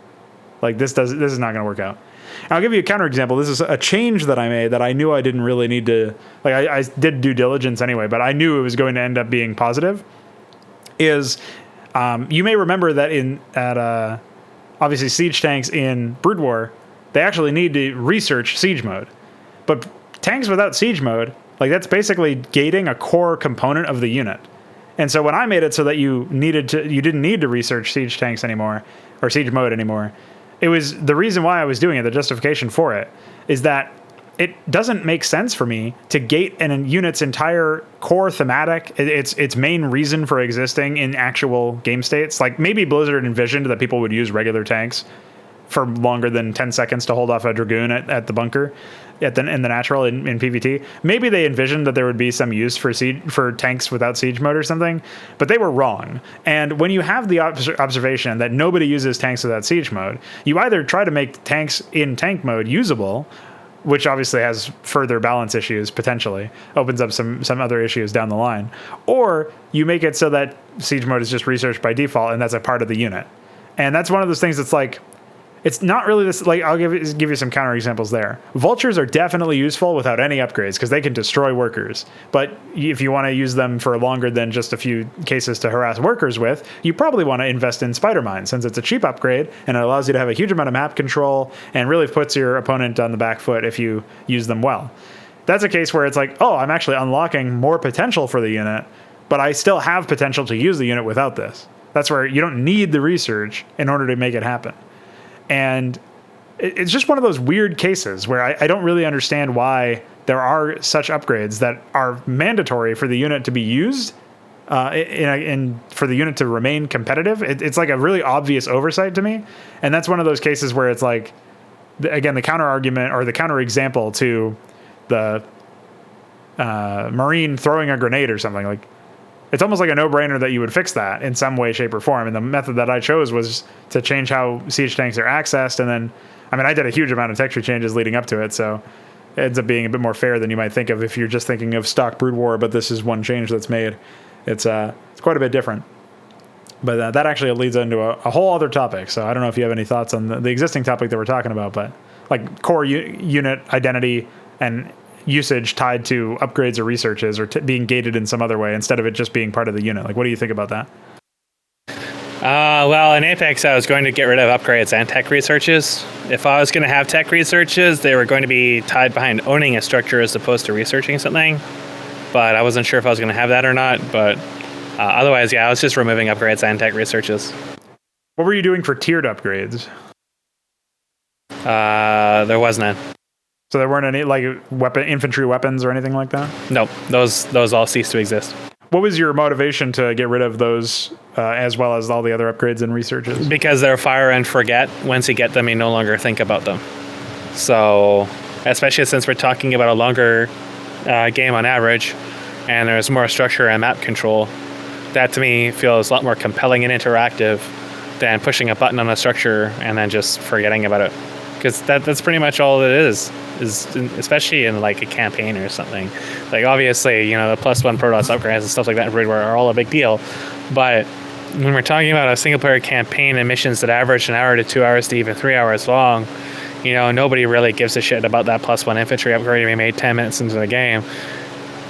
Like this is not going to work out. And I'll give you a counterexample. This is a change that I made that I knew I didn't really need to. Like I did due diligence anyway, but I knew it was going to end up being positive. Is you may remember that obviously siege tanks in Brood War, they actually need to research siege mode. But tanks without siege mode, like that's basically gating a core component of the unit. And so when I made it so that you didn't need to research siege tanks anymore or siege mode anymore, it was the reason why I was doing it. The justification for it is that it doesn't make sense for me to gate a unit's entire core thematic, its main reason for existing in actual game states. Like maybe Blizzard envisioned that people would use regular tanks for longer than 10 seconds to hold off a Dragoon at the bunker in the natural in PvT. Maybe they envisioned that there would be some use for tanks without siege mode or something, but they were wrong. And when you have the observation that nobody uses tanks without siege mode, you either try to make tanks in tank mode usable, which obviously has further balance issues, potentially opens up some other issues down the line, or you make it so that siege mode is just researched by default and that's a part of the unit. And that's one of those things that's like, it's not really this, like, I'll give you some counterexamples there. Vultures are definitely useful without any upgrades because they can destroy workers. But if you want to use them for longer than just a few cases to harass workers with, you probably want to invest in Spider Mine since it's a cheap upgrade and it allows you to have a huge amount of map control and really puts your opponent on the back foot if you use them well. That's a case where it's like, oh, I'm actually unlocking more potential for the unit, but I still have potential to use the unit without this. That's where you don't need the research in order to make it happen. And it's just one of those weird cases where I don't really understand why there are such upgrades that are mandatory for the unit to be used and for the unit to remain competitive. It's like a really obvious oversight to me. And that's one of those cases where it's like, again, the counter argument or the counter example to the Marine throwing a grenade or something. Like, it's almost like a no-brainer that you would fix that in some way, shape, or form. And the method that I chose was to change how siege tanks are accessed. And then, I did a huge amount of texture changes leading up to it, so it ends up being a bit more fair than you might think of if you're just thinking of stock Brood War, but this is one change that's made. It's quite a bit different. But that actually leads into a whole other topic. So I don't know if you have any thoughts on the existing topic that we're talking about, but like core unit identity and usage tied to upgrades or researches or being gated in some other way instead of it just being part of the unit. Like, what do you think about that? Well, in Apex, I was going to get rid of upgrades and tech researches. If I was going to have tech researches, they were going to be tied behind owning a structure as opposed to researching something. But I wasn't sure if I was going to have that or not. But otherwise, yeah, I was just removing upgrades and tech researches. What were you doing for tiered upgrades? There was none. So there weren't any like infantry weapons or anything like that? Nope, those all ceased to exist. What was your motivation to get rid of those as well as all the other upgrades and researches? Because they're fire and forget. Once you get them, you no longer think about them. So, especially since we're talking about a longer game on average, and there's more structure and map control, that to me feels a lot more compelling and interactive than pushing a button on a structure and then just forgetting about it. Because that's pretty much all it is especially in like a campaign or something. Like obviously, the +1 Protoss upgrades and stuff like that everywhere are all a big deal. But when we're talking about a single player campaign and missions that average an hour to 2 hours to even 3 hours long, nobody really gives a shit about that +1 infantry upgrade we made 10 minutes into the game.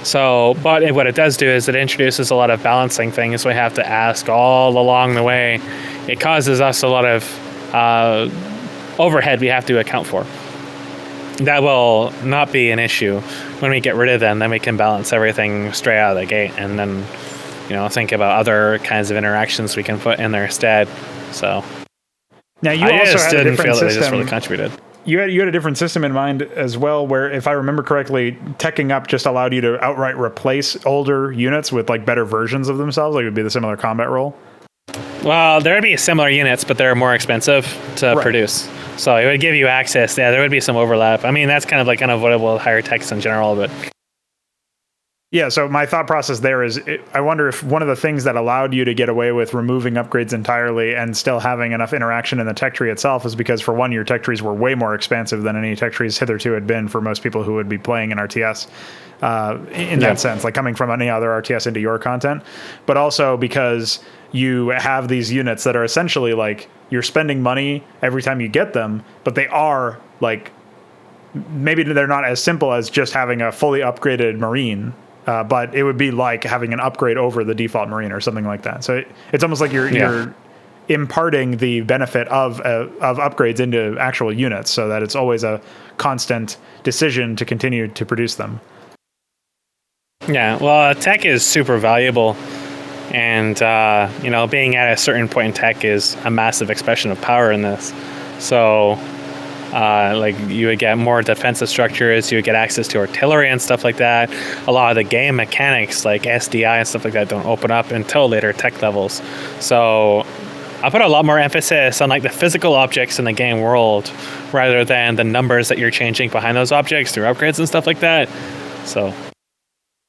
So, but what it does do is it introduces a lot of balancing things we have to ask all along the way. It causes us a lot of overhead we have to account for. That will not be an issue when we get rid of them. Then we can balance everything straight out of the gate, and then think about other kinds of interactions we can put in their stead. So now you also had a different system. They just really contributed. You had a different system in mind as well, where if I remember correctly, teching up just allowed you to outright replace older units with like better versions of themselves. Like it would be the similar combat role. Well, there would be similar units, but they're more expensive to produce. So it would give you access. Yeah, there would be some overlap. I mean, that's kind of like unavoidable with higher techs in general, but yeah. So my thought process there is, I wonder if one of the things that allowed you to get away with removing upgrades entirely and still having enough interaction in the tech tree itself is because, for one, your tech trees were way more expansive than any tech trees hitherto had been for most people who would be playing in RTS. In that sense, like coming from any other RTS into your content, but also because you have these units that are essentially like you're spending money every time you get them, but they are like, maybe they're not as simple as just having a fully upgraded Marine, but it would be like having an upgrade over the default Marine or something like that. So it's almost like you're imparting the benefit of upgrades into actual units, so that it's always a constant decision to continue to produce them. Yeah, well, tech is super valuable, and being at a certain point in tech is a massive expression of power in this. So like you would get more defensive structures, you would get access to artillery and stuff like that. A lot of the game mechanics like SDI and stuff like that don't open up until later tech levels. So I put a lot more emphasis on like the physical objects in the game world rather than the numbers that you're changing behind those objects through upgrades and stuff like that. So,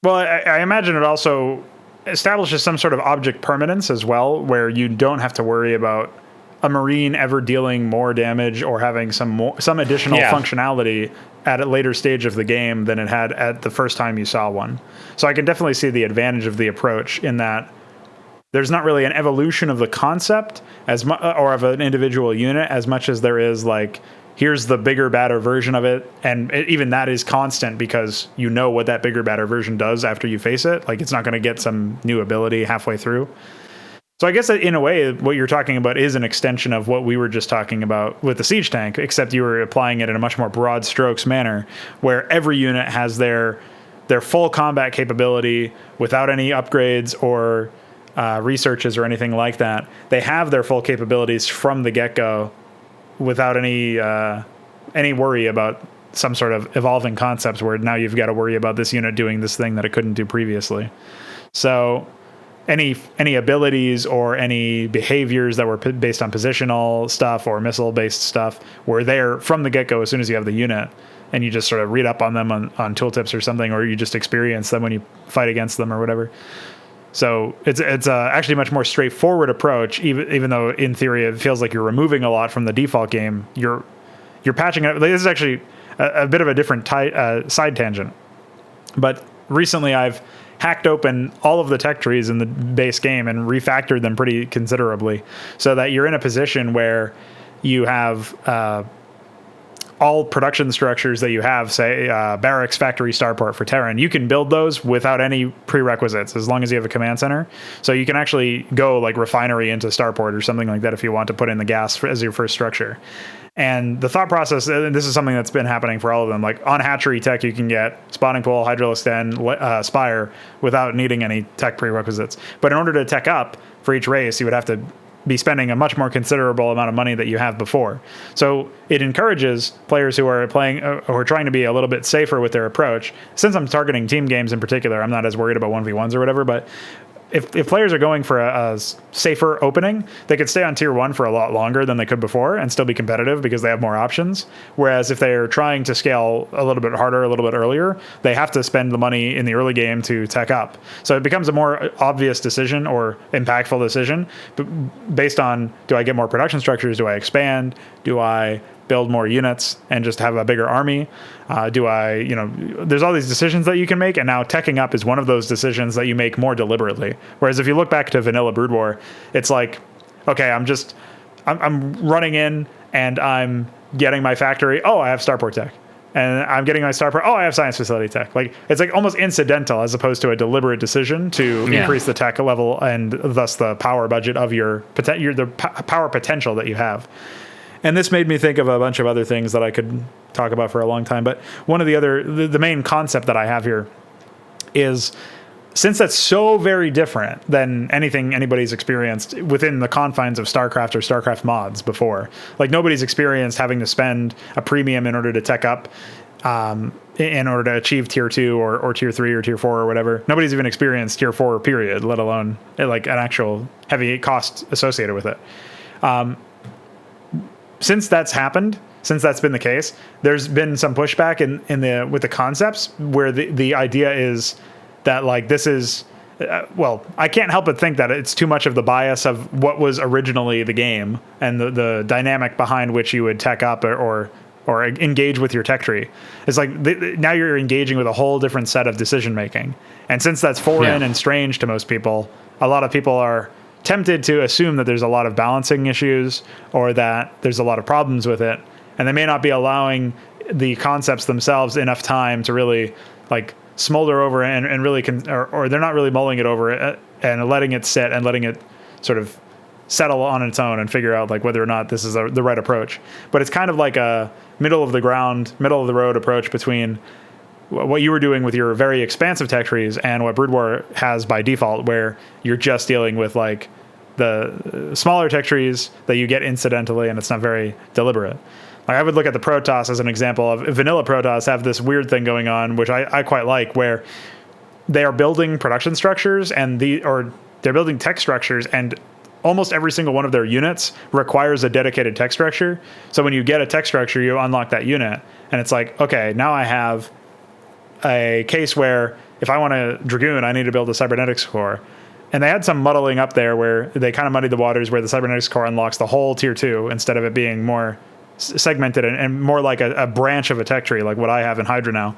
well, I imagine it also establishes some sort of object permanence as well, where you don't have to worry about a Marine ever dealing more damage or having some additional functionality at a later stage of the game than it had at the first time you saw one. So I can definitely see the advantage of the approach in that there's not really an evolution of the concept or of an individual unit as much as there is like, here's the bigger, badder version of it. And even that is constant because you know what that bigger, badder version does after you face it. Like, it's not going to get some new ability halfway through. So I guess that in a way, what you're talking about is an extension of what we were just talking about with the siege tank, except you were applying it in a much more broad strokes manner, where every unit has their full combat capability without any upgrades or researches or anything like that. They have their full capabilities from the get-go without any worry about some sort of evolving concepts where now you've got to worry about this unit doing this thing that it couldn't do previously. So any abilities or any behaviors that were based on positional stuff or missile-based stuff were there from the get-go as soon as you have the unit, and you just sort of read up on them on tooltips or something, or you just experience them when you fight against them or whatever. So it's actually a much more straightforward approach, even though in theory it feels like you're removing a lot from the default game. You're patching it. This is actually a bit of a different side tangent. But recently I've hacked open all of the tech trees in the base game and refactored them pretty considerably so that you're in a position where you have all all production structures that you have, say barracks, factory, starport for Terran, you can build those without any prerequisites as long as you have a command center. So you can actually go like refinery into starport or something like that if you want to put in the gas as your first structure. And the thought process, and this is something that's been happening for all of them, like on hatchery tech, you can get spawning pool, hydro extend, spire without needing any tech prerequisites. But in order to tech up for each race, you would have to be spending a much more considerable amount of money that you have before. So it encourages players who are playing or trying to be a little bit safer with their approach. Since I'm targeting team games in particular, I'm not as worried about 1v1s or whatever, but if players are going for a safer opening, they could stay on tier 1 for a lot longer than they could before and still be competitive because they have more options. Whereas if they're trying to scale a little bit harder, a little bit earlier, they have to spend the money in the early game to tech up. So it becomes a more obvious decision or impactful decision based on, do I get more production structures? Do I expand? Do I build more units and just have a bigger army? Do I, there's all these decisions that you can make, and now teching up is one of those decisions that you make more deliberately. Whereas if you look back to vanilla Brood War, it's like, okay, I'm running in and I'm getting my factory. Oh, I have starport tech. And I'm getting my starport. Oh, I have science facility tech. Like, it's like almost incidental as opposed to a deliberate decision to increase the tech level and thus the power budget of the power potential that you have. And this made me think of a bunch of other things that I could talk about for a long time. But one of the main concept that I have here is, since that's so very different than anything anybody's experienced within the confines of StarCraft or StarCraft mods before, like nobody's experienced having to spend a premium in order to tech up, in order to achieve tier 2 or tier 3 or tier 4 or whatever. Nobody's even experienced tier 4 period, let alone like an actual heavy cost associated with it. Since that's happened, since that's been the case, there's been some pushback with the concepts where the idea is that like this is, I can't help but think that it's too much of the bias of what was originally the game and the dynamic behind which you would tech up or engage with your tech tree. It's like now you're engaging with a whole different set of decision making. And since that's foreign and strange to most people, a lot of people are tempted to assume that there's a lot of balancing issues or that there's a lot of problems with it, and they may not be allowing the concepts themselves enough time to really like smolder over and really or they're not really mulling it over and letting it sit and letting it sort of settle on its own and figure out like whether or not this is the right approach. But it's kind of like a middle of the road approach between what you were doing with your very expansive tech trees and what Brood War has by default, where you're just dealing with like the smaller tech trees that you get incidentally, and it's not very deliberate. Like I would look at the Protoss as an example of vanilla Protoss have this weird thing going on, which I quite like, where they are building production structures or they're building tech structures, and almost every single one of their units requires a dedicated tech structure. So when you get a tech structure, you unlock that unit, and it's like, okay, now I have a case where if I want a Dragoon, I need to build a cybernetics core. And they had some muddling up there where they kind of muddied the waters, where the cybernetics core unlocks the whole tier 2 instead of it being more segmented and more like a branch of a tech tree, like what I have in Hydra now.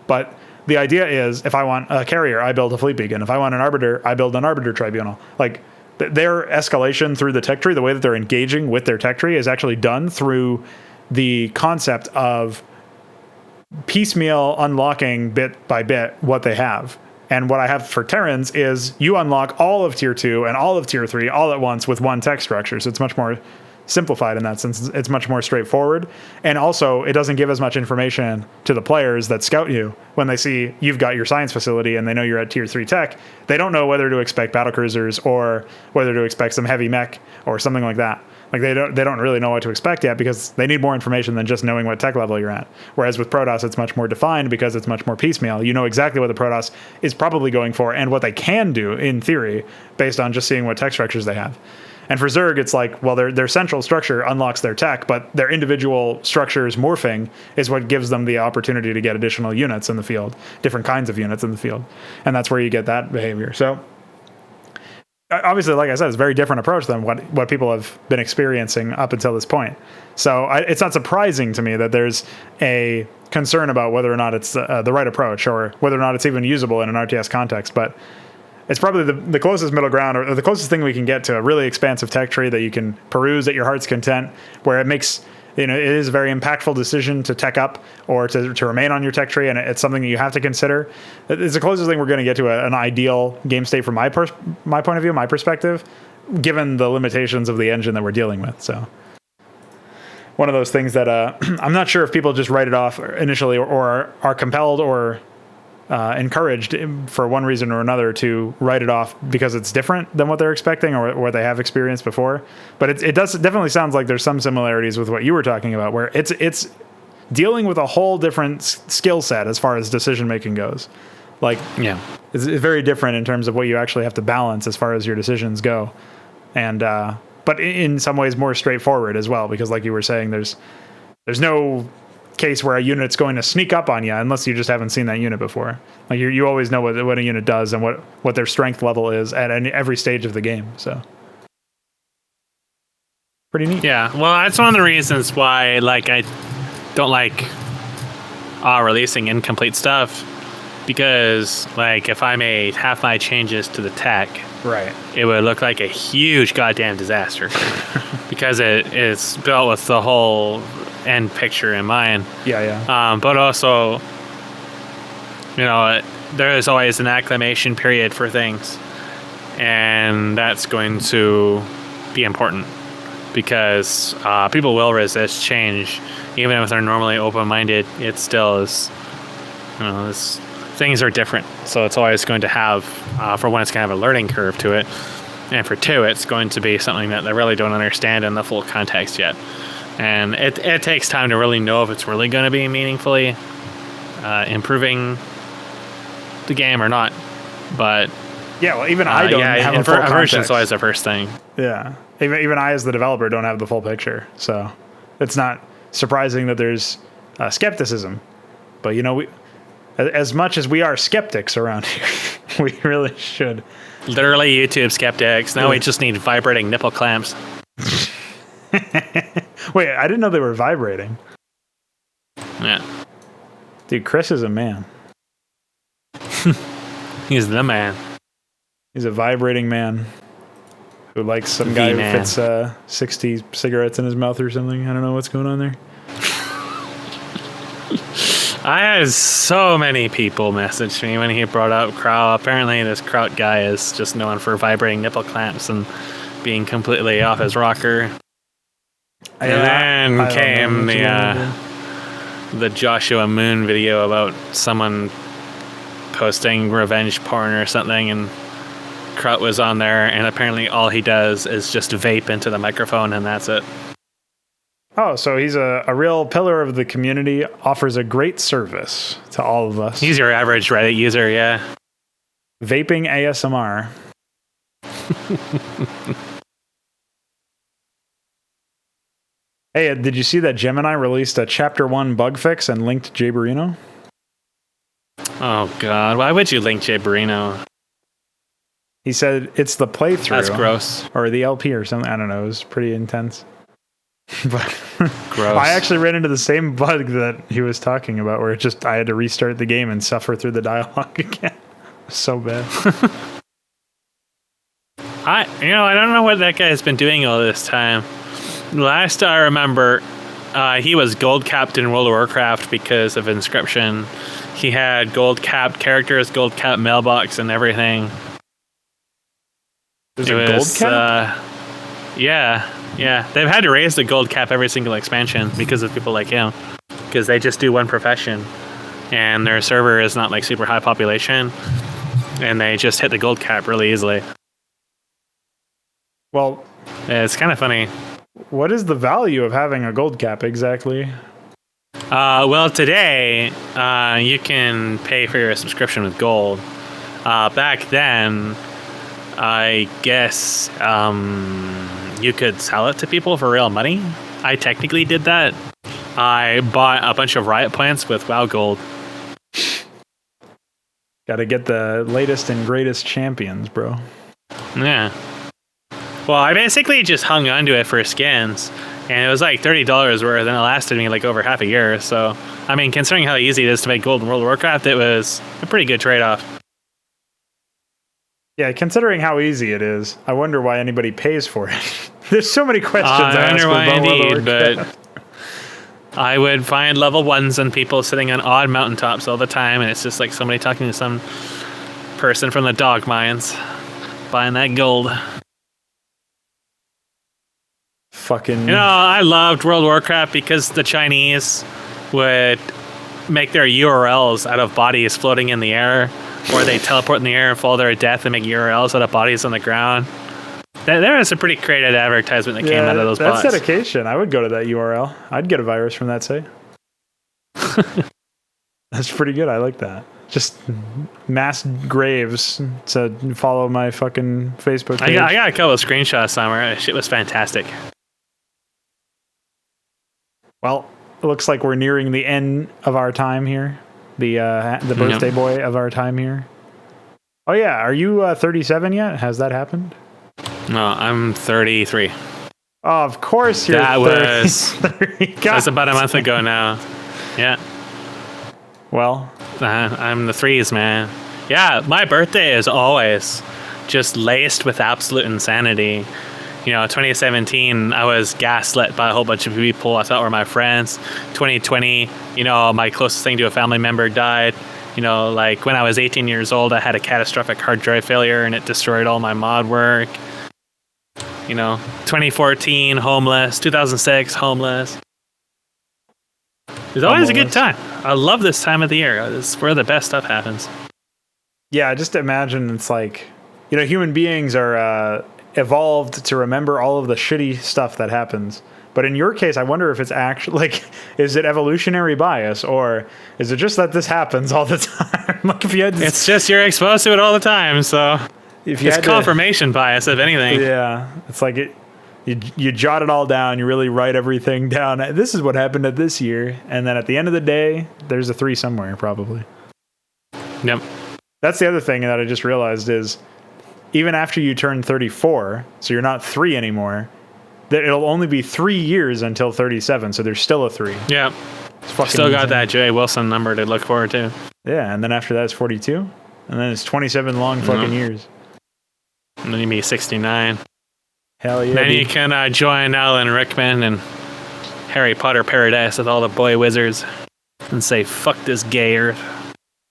But the idea is, if I want a carrier, I build a fleet beacon. If I want an arbiter, I build an arbiter tribunal. Like their escalation through the tech tree, the way that they're engaging with their tech tree is actually done through the concept of piecemeal unlocking bit by bit what they have. And what I have for Terrans is you unlock all of tier 2 and all of tier 3 all at once with one tech structure. So it's much more simplified in that sense. It's much more straightforward. And also it doesn't give as much information to the players that scout you when they see you've got your science facility and they know you're at tier 3 tech. They don't know whether to expect battlecruisers or whether to expect some heavy mech or something like that. Like they don't really know what to expect yet, because they need more information than just knowing what tech level you're at. Whereas with Protoss, it's much more defined because it's much more piecemeal. You know exactly what the Protoss is probably going for and what they can do in theory based on just seeing what tech structures they have. And for Zerg, it's like, well, their central structure unlocks their tech, but their individual structures morphing is what gives them the opportunity to get additional units in the field, different kinds of units in the field. And that's where you get that behavior. So obviously, like I said, it's a very different approach than what people have been experiencing up until this point. So it's not surprising to me that there's a concern about whether or not it's the right approach or whether or not it's even usable in an RTS context. But it's probably the closest middle ground, or the closest thing we can get to a really expansive tech tree that you can peruse at your heart's content, where it makes it is a very impactful decision to tech up or to remain on your tech tree, and it's something that you have to consider. It's the closest thing we're going to get to an ideal game state from my point of view, my perspective, given the limitations of the engine that we're dealing with. So one of those things that I'm not sure if people just write it off initially or are compelled or encouraged for one reason or another to write it off because it's different than what they're expecting or what they have experienced before. But it definitely sounds like there's some similarities with what you were talking about, where it's dealing with a whole different skill set as far as decision making goes. Like, yeah, it's very different in terms of what you actually have to balance as far as your decisions go. And but in some ways more straightforward as well, because like you were saying, there's no case where a unit's going to sneak up on you unless you just haven't seen that unit before. Like you always know what a unit does and what their strength level is at every stage of the game. So pretty neat. Yeah, well, that's one of the reasons why I don't like releasing incomplete stuff, because if I made half my changes to the tech, right, it would look like a huge goddamn disaster because it's built with the whole end picture in mind. Yeah. But also, there is always an acclimation period for things, and that's going to be important because people will resist change, even if they're normally open-minded. It still is, things are different, so it's always going to have, for one, it's going to have a learning curve to it, and for two, it's going to be something that they really don't understand in the full context yet. And it takes time to really know if it's really going to be meaningfully improving the game or not. But yeah, well, even I don't have a full context. Version's always the first thing. Yeah, even I as the developer don't have the full picture, so it's not surprising that there's skepticism. But we, as much as we are skeptics around here, we really should. Literally YouTube skeptics. Now we just need vibrating nipple clamps. Wait, I didn't know they were vibrating. Yeah. Dude, Chris is a man. He's the man. He's a vibrating man who likes some guy who fits 60 cigarettes in his mouth or something. I don't know what's going on there. I had so many people message me when he brought up Kraut. Apparently this Kraut guy is just known for vibrating nipple clamps and being completely off his rocker. And then came the Joshua Moon video about someone posting revenge porn or something, and Kraut was on there, and apparently all he does is just vape into the microphone, and that's it. Oh, so he's a real pillar of the community, offers a great service to all of us. He's your average Reddit user, yeah. Vaping ASMR. Hey, did you see that Gemini released a Chapter 1 bug fix and linked Jay Barino? Oh, God. Why would you link Jay Barino? He said it's the playthrough. That's gross. Or the LP or something. I don't know. It was pretty intense. But gross. I actually ran into the same bug that he was talking about, where I had to restart the game and suffer through the dialogue again. So bad. I don't know what that guy has been doing all this time. Last I remember, he was gold capped in World of Warcraft because of Inscription. He had gold capped characters, gold capped mailbox, and everything. There's a gold cap? Yeah. They've had to raise the gold cap every single expansion because of people like him. Because they just do one profession, and their server is not super high population, and they just hit the gold cap really easily. Well, it's kind of funny. What is the value of having a gold cap exactly? Well, today you can pay for your subscription with gold. Back then, I guess you could sell it to people for real money. I technically did that. I bought a bunch of Riot points with WoW Gold. Gotta get the latest and greatest champions, bro. Yeah. Well, I basically just hung onto it for skins, and it was $30 worth, and it lasted me over half a year. So, I mean, considering how easy it is to make gold in World of Warcraft, it was a pretty good trade-off. Yeah, considering how easy it is, I wonder why anybody pays for it. There's so many questions I ask wonder why about indeed, but I would find level 1s and people sitting on odd mountaintops all the time, and it's just like somebody talking to some person from the dog mines, buying that gold. Fucking. I loved World of Warcraft because the Chinese would make their URLs out of bodies floating in the air, or they teleport in the air and fall to their death and make URLs out of bodies on the ground. There was a pretty creative advertisement that came out of those bots. That's dedication. I would go to that URL. I'd get a virus from that site. That's pretty good. I like that. Just mass graves to follow my fucking Facebook page. I got a couple of screenshots somewhere. Shit was fantastic. Well, it looks like we're nearing the end of our time here. The birthday boy of our time here. Oh yeah, are you 37 yet? Has that happened? No, I'm 33. Oh, of course you're 33. That was about a month ago now. Yeah. Well, I'm the threes, man. Yeah, my birthday is always just laced with absolute insanity. 2017, I was gaslit by a whole bunch of people I thought were my friends. 2020, my closest thing to a family member died. Like when I was 18 years old, I had a catastrophic hard drive failure and it destroyed all my mod work. 2014, homeless. 2006, homeless. It's always a good time. I love this time of the year. It's where the best stuff happens. Yeah, just imagine it's like, human beings are evolved to remember all of the shitty stuff that happens. But in your case, I wonder if it's actually, like, is it evolutionary bias, or is it just that this happens all the time? Like, if you had it's just you're exposed to it all the time, so if you it's confirmation bias, if anything. Yeah, it's like you jot it all down, you really write everything down. This is what happened at this year, and then at the end of the day, there's a 3 somewhere, probably. Yep. That's the other thing that I just realized is, even after you turn 34, so you're not 3 anymore, that it'll only be 3 years until 37, so there's still a 3. Yeah. Still got that J. Wilson number to look forward to. Yeah, and then after that it's 42, and then it's 27 long fucking years. And then you'll be 69. Hell yeah. Then you can join Alan Rickman and Harry Potter Paradise with all the boy wizards and say, fuck this gay earth.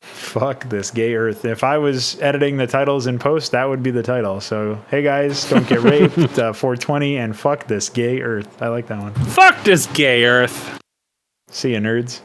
Fuck this gay earth. If I was editing the titles in post, that would be the title. So, hey guys, don't get raped, 420, and fuck this gay earth. I like that one. Fuck this gay earth. See ya, nerds.